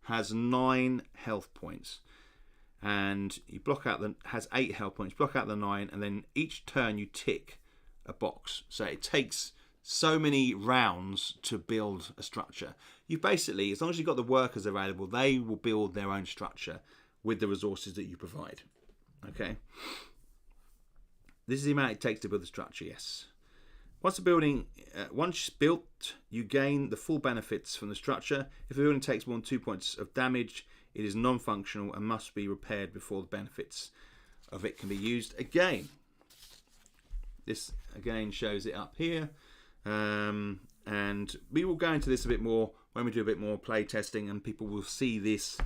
S1: has 9 health points, and you block out has 8 health points, block out the 9, and then each turn you tick a box. So it takes so many rounds to build a structure. You basically, as long as you've got the workers available, they will build their own structure with the resources that you provide. Okay, this is the amount it takes to build the structure. Yes. Once once built, you gain the full benefits from the structure. If the building takes more than 2 points of damage, it is non-functional and must be repaired before the benefits of it can be used again. This again shows it up here, and we will go into this a bit more when we do a bit more play testing, and people will see this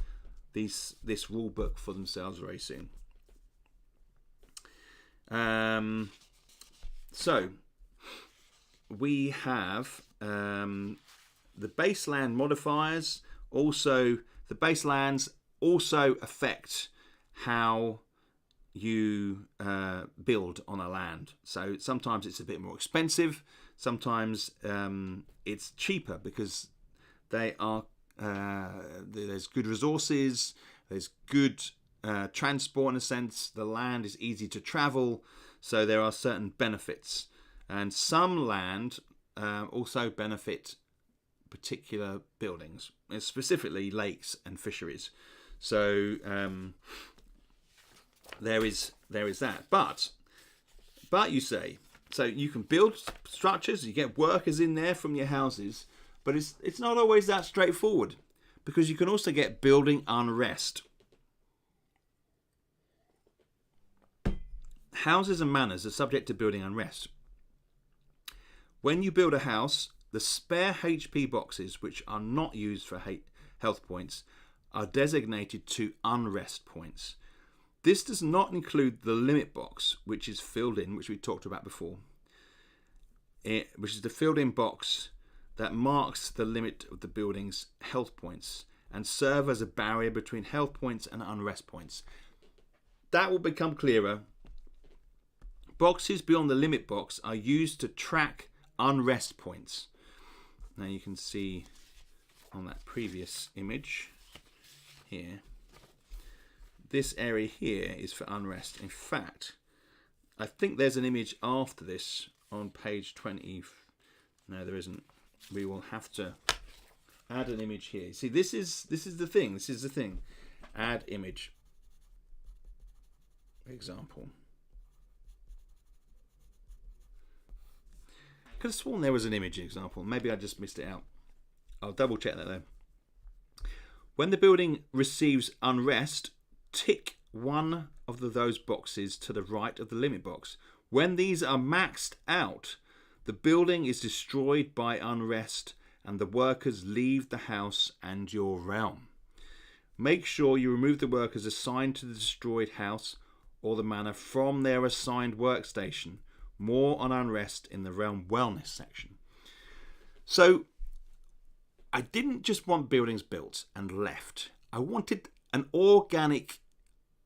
S1: rule book for themselves very soon. So we have the baseland modifiers. Also, the baselands also affect how you build on a land. So sometimes it's a bit more expensive, sometimes it's cheaper because they are there's good resources, there's good transport in a sense, the land is easy to travel, so there are certain benefits. And some land also benefit particular buildings, specifically lakes and fisheries. So there is that. But you say, so you can build structures, you get workers in there from your houses, but it's not always that straightforward, because you can also get building unrest. Houses and manors are subject to building unrest. When you build a house, the spare HP boxes, which are not used for health points, are designated to unrest points. This does not include the limit box, which is filled in, which we talked about before, which is the filled in box that marks the limit of the building's health points and serve as a barrier between health points and unrest points. That will become clearer. Boxes beyond the limit box are used to track unrest points. Now you can see on that previous image here, this area here is for unrest. In fact, I think there's an image after this on page 20. No, there isn't. We will have to add an image here. See, this is the thing. This is the thing. Add image. Example. I could have sworn there was an image example. Maybe I just missed it out. I'll double check that though. When the building receives unrest, tick one of those boxes to the right of the limit box. When these are maxed out, the building is destroyed by unrest and the workers leave the house and your realm. Make sure you remove the workers assigned to the destroyed house or the manor from their assigned workstation. More on unrest in the realm wellness section. So I didn't just want buildings built and left. I wanted an organic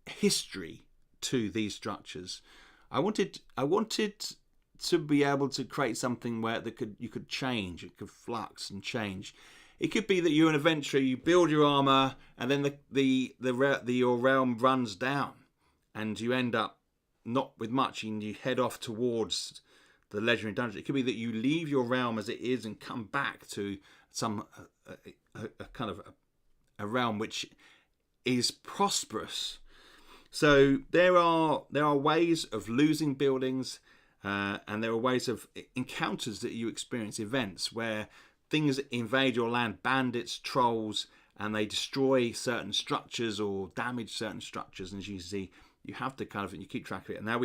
S1: history to these structures. I wanted to be able to create something where you could change, it could flux and change. It could be that you're an adventurer, you build your armor, and then your realm runs down, and you end up not with much, and you head off towards the legendary dungeon. It could be that you leave your realm as it is and come back to some a kind of a realm which is prosperous. So there are ways of losing buildings, and there are ways of encounters that you experience, events where things invade your land, bandits, trolls, and they destroy certain structures or damage certain structures. And as you see, you have to you keep track of it. And now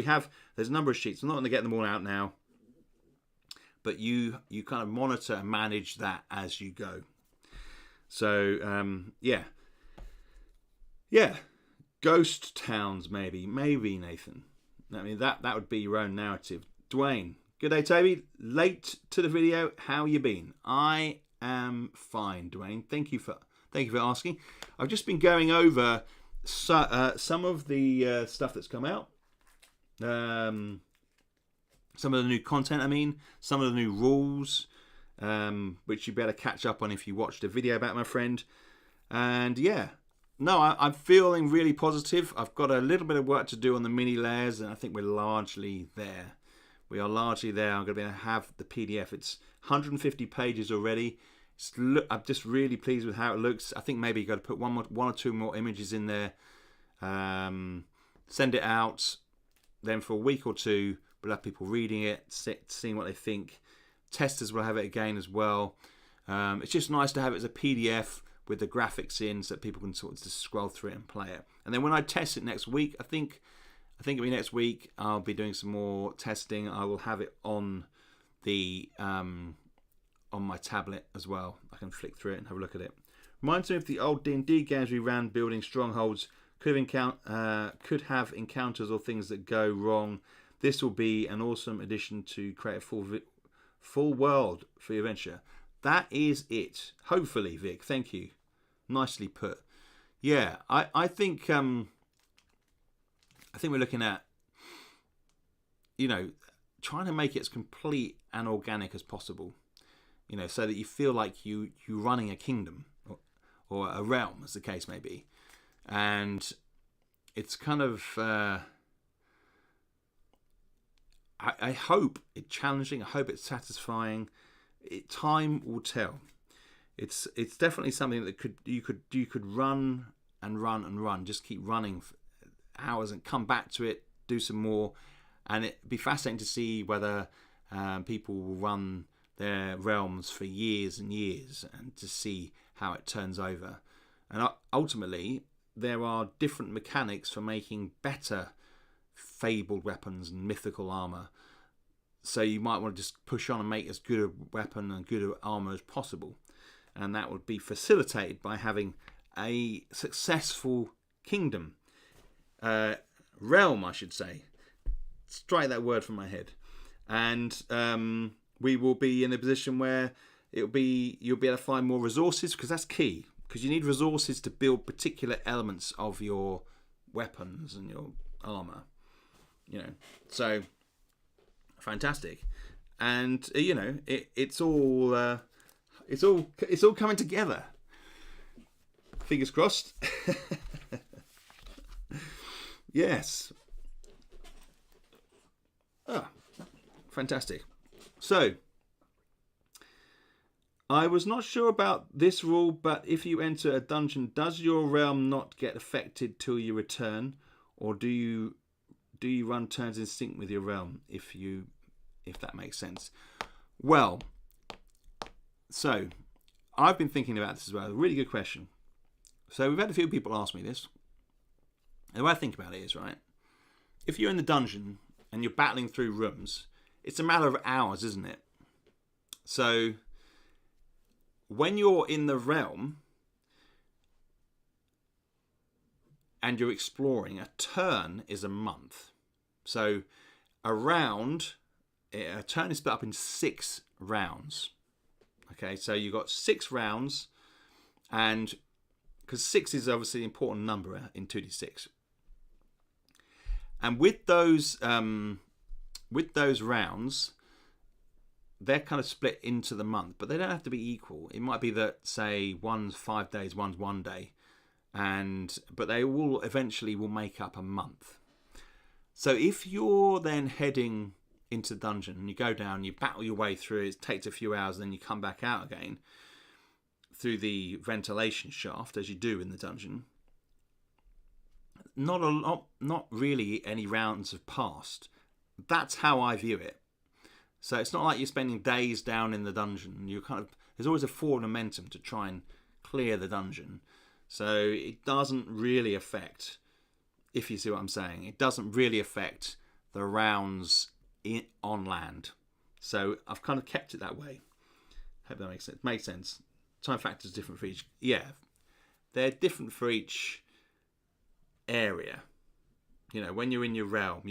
S1: there's a number of sheets. I'm not going to get them all out now, but you kind of monitor and manage that as you go. So yeah, ghost towns maybe Nathan. I mean that would be your own narrative. Dwayne, good day, Toby. Late to the video. How you been? I am fine, Dwayne. Thank you for asking. I've just been going over some of the stuff that's come out, some of the new content, some of the new rules, which you better catch up on if you watched a video about my friend. And yeah, no, I'm feeling really positive. I've got a little bit of work to do on the mini layers, and I think we're largely there. We are largely there. I'm going to be able to have the PDF. It's 150 pages already. I'm just really pleased with how it looks. I think maybe you've got to put one or two more images in there. Send it out. Then for a week or two, we'll have people reading it, seeing what they think. Testers will have it again as well. It's just nice to have it as a PDF with the graphics in, so that people can sort of just scroll through it and play it. And then when I test it next week, I think it'll be next week, I'll be doing some more testing. I will have it on the on my tablet as well. I can flick through it and have a look at it. Reminds me of the old D&D games we ran, building strongholds. Could have encounters or things that go wrong. This will be an awesome addition to create a full world for your adventure. That is it. Hopefully, Vic. Thank you. Nicely put. Yeah, I think we're looking at, trying to make it as complete and organic as possible. So that you feel like you're running a kingdom or a realm, as the case may be. And it's kind of, I hope it's challenging. I hope it's satisfying. Time will tell. It's definitely something that you could run and run and run. Just keep running for hours and come back to it, do some more, and it'd be fascinating to see whether people will run their realms for years and years and to see how it turns over. And ultimately, there are different mechanics for making better fabled weapons and mythical armor. So you might want to just push on and make as good a weapon and good armor as possible. And that would be facilitated by having a successful kingdom. Realm, I should say. Strike that word from my head. And we will be in a position where you'll be able to find more resources, because that's key. Because you need resources to build particular elements of your weapons and your armor. So fantastic. And it's all coming together. Fingers crossed. Yes. Fantastic. So, I was not sure about this rule, but if you enter a dungeon, does your realm not get affected till you return, or do you run turns in sync with your realm? If that makes sense. Well, so I've been thinking about this as well. A really good question. So we've had a few people ask me this. And the way I think about it is, right, if you're in the dungeon and you're battling through rooms, it's a matter of hours, isn't it? So when you're in the realm and you're exploring, a turn is a month. So a turn is split up in 6 rounds. Okay, so you've got 6 rounds, and because 6 is obviously an important number in 2d6. And with those rounds, they're kind of split into the month, but they don't have to be equal. It might be that, say, one's 5 days, one's 1 day, but they all eventually will make up a month. So if you're then heading into the dungeon and you go down, you battle your way through, it takes a few hours, and then you come back out again through the ventilation shaft, as you do in the dungeon, not really any rounds have passed. That's how I view it. So it's not like you're spending days down in the dungeon. There's always a forward momentum to try and clear the dungeon. So it doesn't really affect, if you see what I'm saying, it doesn't really affect the rounds on land. So I've kind of kept it that way. Hope that makes sense. Makes sense. Time factor is different for each. Yeah, they're different for each area. When you're in your realm,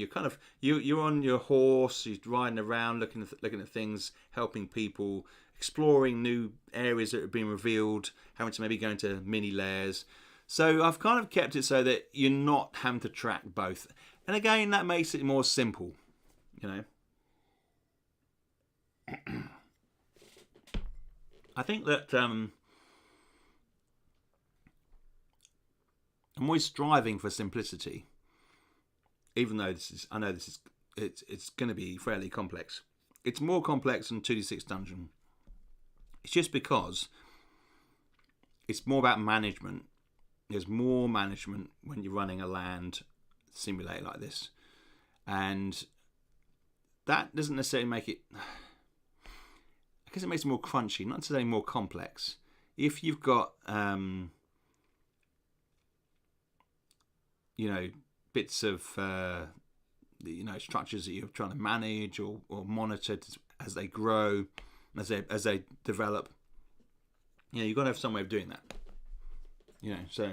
S1: you're on your horse, you're riding around, looking at things, helping people, exploring new areas that have been revealed, having to maybe go into mini layers. So I've kind of kept it so that you're not having to track both. And again, that makes it more simple, you know. I think that I'm always striving for simplicity, even though I know it's going to be fairly complex. It's more complex than 2d6 Dungeon. It's just because it's more about management. There's more management when you're running a land simulator like this, and that doesn't necessarily make it. I guess it makes it more crunchy, not necessarily more complex. If you've got, bits of, structures that you're trying to manage or monitor as they grow, as they develop, you've got to have some way of doing that. So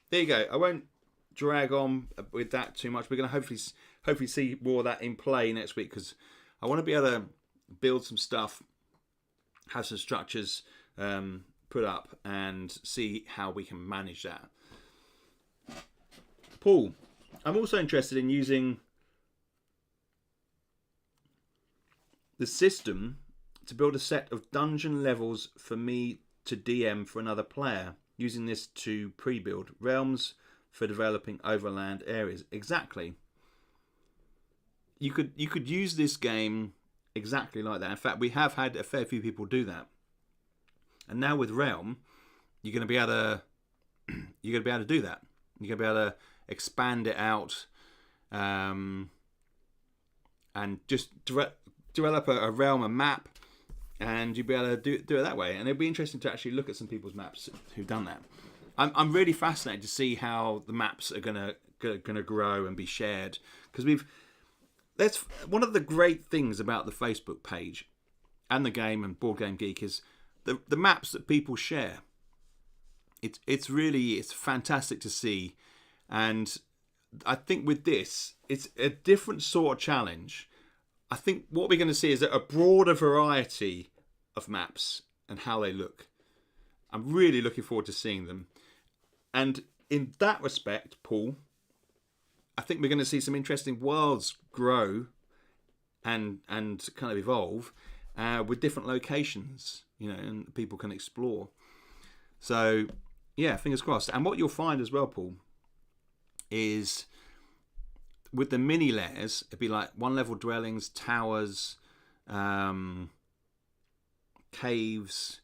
S1: there you go. I won't drag on with that too much. We're going to hopefully see more of that in play next week, because I want to be able to build some stuff, have some structures put up, and see how we can manage that. Paul, I'm also interested in using the system to build a set of dungeon levels for me to DM for another player, using this to pre-build realms for developing overland areas. Exactly. You could use this game exactly like that. In fact, we have had a fair few people do that. And now with Realm, you're going to be able to do that. You're going to be able to expand it out, and just develop a realm, a map, and you'll be able to do it that way. And it'll be interesting to actually look at some people's maps who've done that. I'm really fascinated to see how the maps are gonna grow and be shared, because that's one of the great things about the Facebook page and the game and Board Game Geek is the maps that people share. It's fantastic to see, and I think with this it's a different sort of challenge. I think what we're going to see is a broader variety of maps and how they look. I'm really looking forward to seeing them. And in that respect, Paul, I think we're going to see some interesting worlds grow and kind of evolve with different locations, and people can explore. So, yeah, fingers crossed. And what you'll find as well, Paul, is with the mini layers, it'd be like one level dwellings, towers, caves,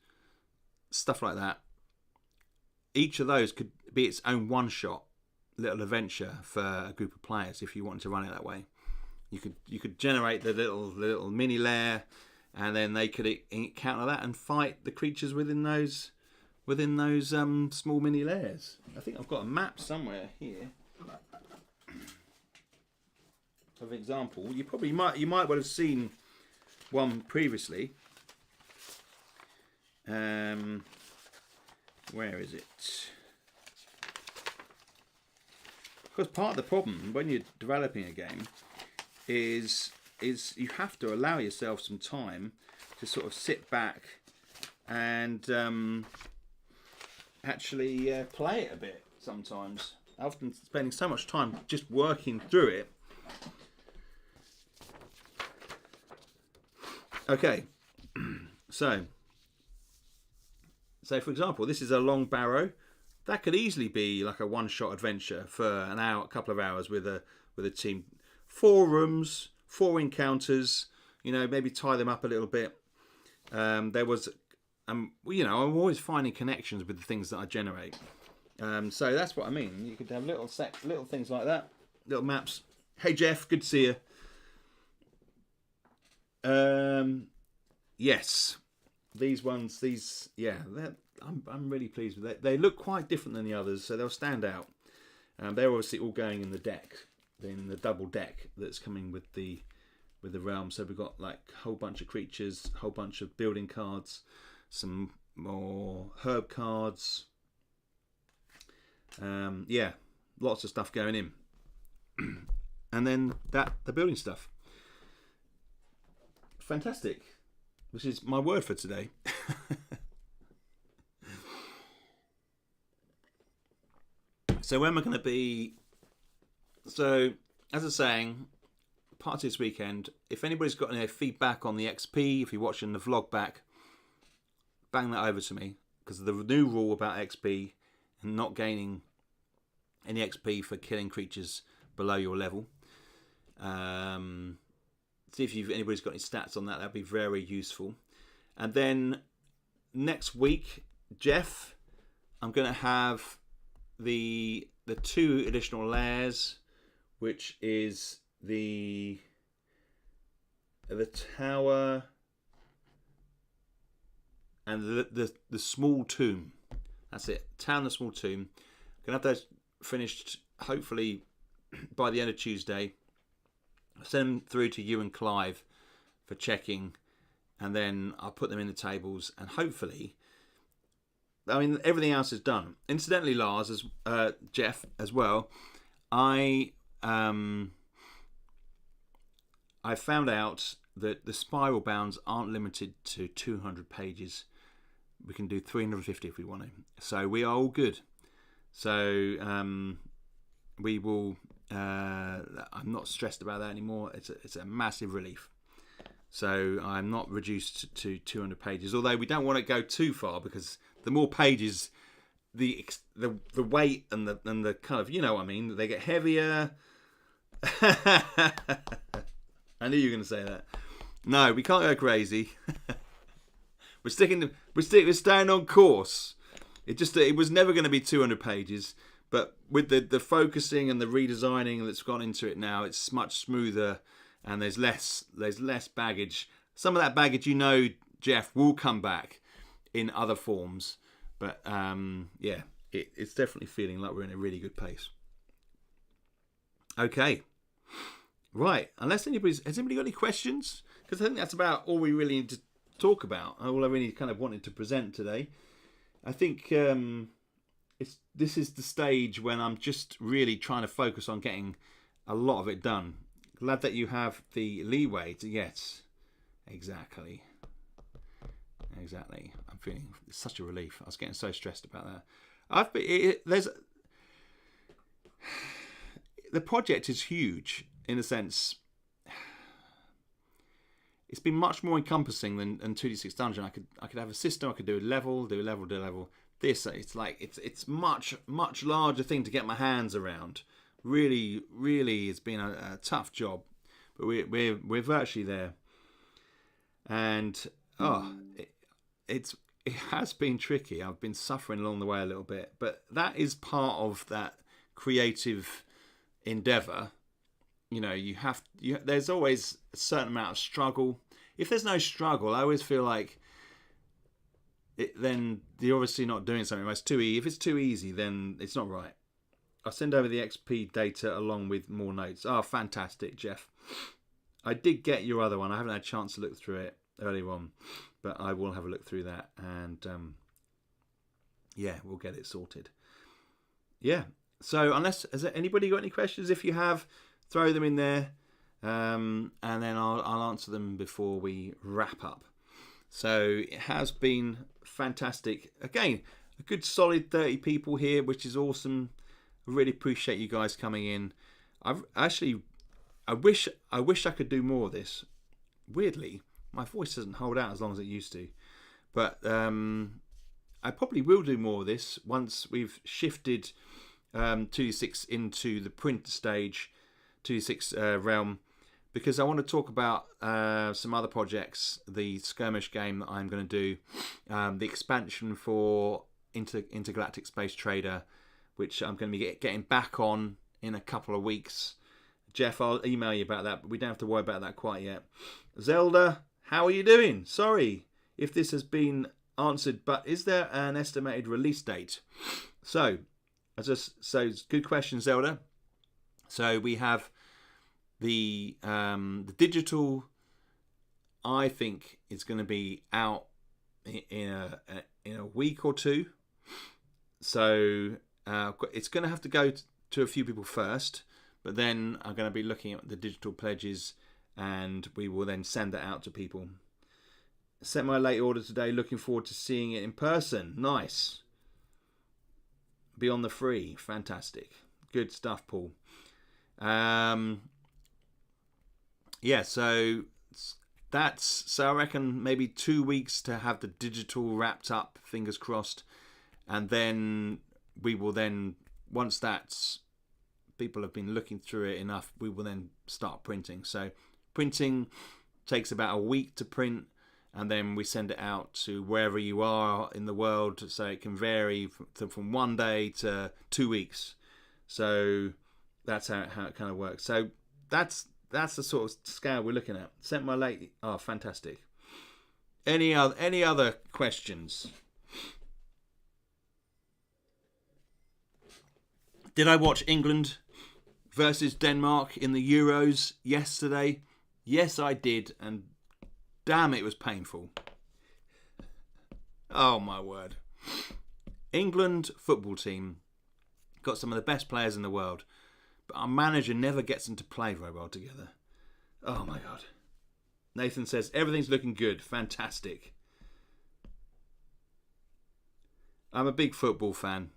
S1: stuff like that. Each of those could be its own one-shot little adventure for a group of players if you wanted to run it that way. You could generate the little mini lair, and then they could encounter that and fight the creatures within those small mini lairs. I think I've got a map somewhere here of example. You might well have seen one previously. Where is it? Because part of the problem when you're developing a game is you have to allow yourself some time to sort of sit back and actually play it a bit sometimes. Often spending so much time just working through it. Okay, so for example, this is a long barrow. That could easily be like a one-shot adventure for an hour, a couple of hours with a team. 4 rooms, 4 encounters. Maybe tie them up a little bit. There was, I'm always finding connections with the things that I generate. So that's what I mean. You could have little things like that, little maps. Hey Jeff, good to see you. Yes, these ones. I'm really pleased with that. They look quite different than the others, so they'll stand out. They're obviously all going in the deck, in the double deck that's coming with the realm. So we've got like a whole bunch of creatures, a whole bunch of building cards, some more herb cards. Lots of stuff going in, and then the building stuff. Fantastic. Which is my word for today. So when we're going to be... So, as I was saying, party this weekend. If anybody's got any feedback on the XP, if you're watching the vlog back, bang that over to me. Because the new rule about XP and not gaining any XP for killing creatures below your level. See if anybody's got any stats on that. That'd be very useful. And then next week, Jeff, I'm going to have the 2 additional layers, which is the tower and the small tomb. That's it. Town, the small tomb. Gonna have those finished hopefully by the end of Tuesday. Send them through to you and Clive for checking, and then I'll put them in the tables, and hopefully, I mean, everything else is done. Incidentally, Lars, as Jeff as well, I found out that the spiral bounds aren't limited to 200 pages. We can do 350 if we want to. So we are all good. So we will. I'm not stressed about that anymore. It's a massive relief. So I'm not reduced to 200 pages. Although we don't want to go too far, because the more pages, the weight and the kind of, you know what I mean, they get heavier. I knew you were going to say that. No, we can't go crazy. We're staying on course. It was never going to be 200 pages, but with the focusing and the redesigning that's gone into it now, it's much smoother, and there's less baggage. Some of that baggage, you know, Jeff, will come back in other forms, but yeah, it's definitely feeling like we're in a really good pace. Okay, right. Has anybody got any questions? Because I think that's about all we really need to talk about. All I really kind of wanted to present today. I think this is the stage when I'm just really trying to focus on getting a lot of it done. Glad that you have the leeway to... Yes, exactly. I'm feeling such a relief. I was getting so stressed about that. The project is huge in a sense. It's been much more encompassing than 2D6 Dungeon. I could have a system. I could do a level. This, it's much larger thing to get my hands around. Really, it's been a tough job, but we're virtually there. And it has been tricky. I've been suffering along the way a little bit, but that is part of that creative endeavor. You know, there's always a certain amount of struggle. If there's no struggle, I always feel like then you're obviously not doing something. It's too easy. If it's too easy, then it's not right. I'll send over the XP data along with more notes. Oh, fantastic, Jeff. I did get your other one. I haven't had a chance to look through it earlier on, but I will have a look through that, and yeah, we'll get it sorted. Yeah. So has anybody got any questions? If you have, throw them in there, and then I'll answer them before we wrap up. So it has been fantastic. Again, a good solid 30 people here, which is awesome. I really appreciate you guys coming in. I wish I could do more of this. Weirdly, my voice doesn't hold out as long as it used to. But I probably will do more of this once we've shifted 2D6 into the print stage, 2D6 realm, because I want to talk about some other projects. The skirmish game that I'm going to do, the expansion for Intergalactic Space Trader, which I'm going to be getting back on in a couple of weeks. Jeff, I'll email you about that, but we don't have to worry about that quite yet. Zelda, how are you doing? Sorry if this has been answered, but is there an estimated release date? So good question, Zelda. So we have the digital. I think is going to be out in a week or two. So it's going to have to go to a few people first, but then I'm going to be looking at the digital pledges, and we will then send that out to people. Sent my late order today. Looking forward to seeing it in person. Nice. Beyond the Free. Fantastic. Good stuff, Paul. Yeah, so I reckon maybe 2 weeks to have the digital wrapped up, fingers crossed. And then we will then, once that's, people have been looking through it enough, we will then start printing. So printing takes about a week to print, and then we send it out to wherever you are in the world. So it can vary from 1 day to 2 weeks. So that's how it kind of works. So that's the sort of scale we're looking at. Sent my late. Oh, fantastic. Any other questions? Did I watch England versus Denmark in the Euros yesterday? Yes, I did, and damn, it was painful. Oh, my word. England football team got some of the best players in the world, but our manager never gets them to play very well together. Oh, my God. Nathan says, everything's looking good. Fantastic. I'm a big football fan.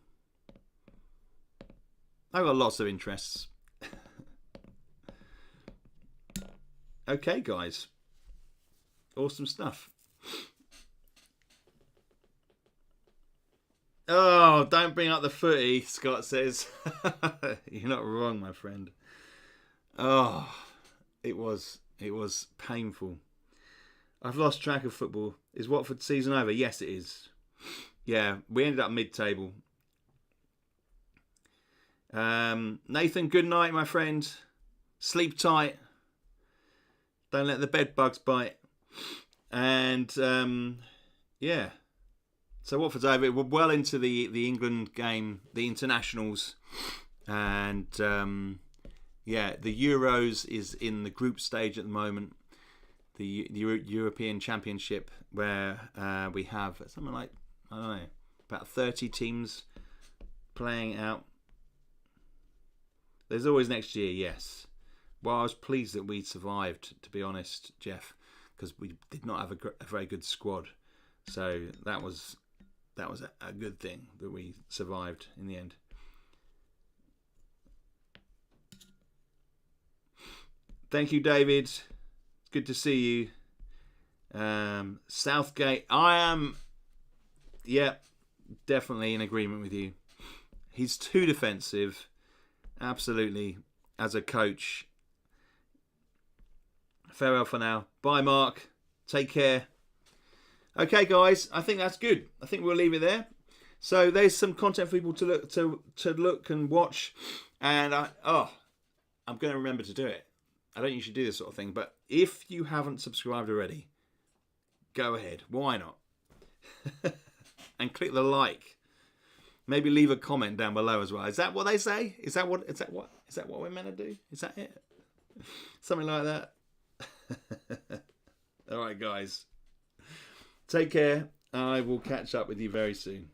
S1: I've got lots of interests. Okay, guys. Awesome stuff. Oh, don't bring up the footy, Scott says. You're not wrong, my friend. Oh, it was painful. I've lost track of football. Is Watford season over? Yes, it is. Yeah, we ended up mid-table. Nathan, good night, my friend. Sleep tight. Don't let the bed bugs bite. And yeah. So Watford's over. We're well into the England game, the internationals, and yeah, the Euros is in the group stage at the moment. The European Championship, where we have something like, I don't know, about 30 teams playing out. There's always next year, yes. Well, I was pleased that we survived, to be honest, Jeff, because we did not have a very good squad. So that was a good thing that we survived in the end. Thank you, David. It's good to see you. Southgate, I am, yeah, definitely in agreement with you. He's too defensive. Absolutely, as a coach. Farewell for now. Bye, Mark. Take care. Okay, guys, I think that's good. I think we'll leave it there. So there's some content for people to look and watch, and I'm going to remember to do it. I don't usually do this sort of thing, but if you haven't subscribed already, go ahead. Why not? And click the like. Maybe leave a comment down below as well. Is that what they say? Is that what we're meant to do? Is that it? Something like that. All right, guys. Take care. I will catch up with you very soon.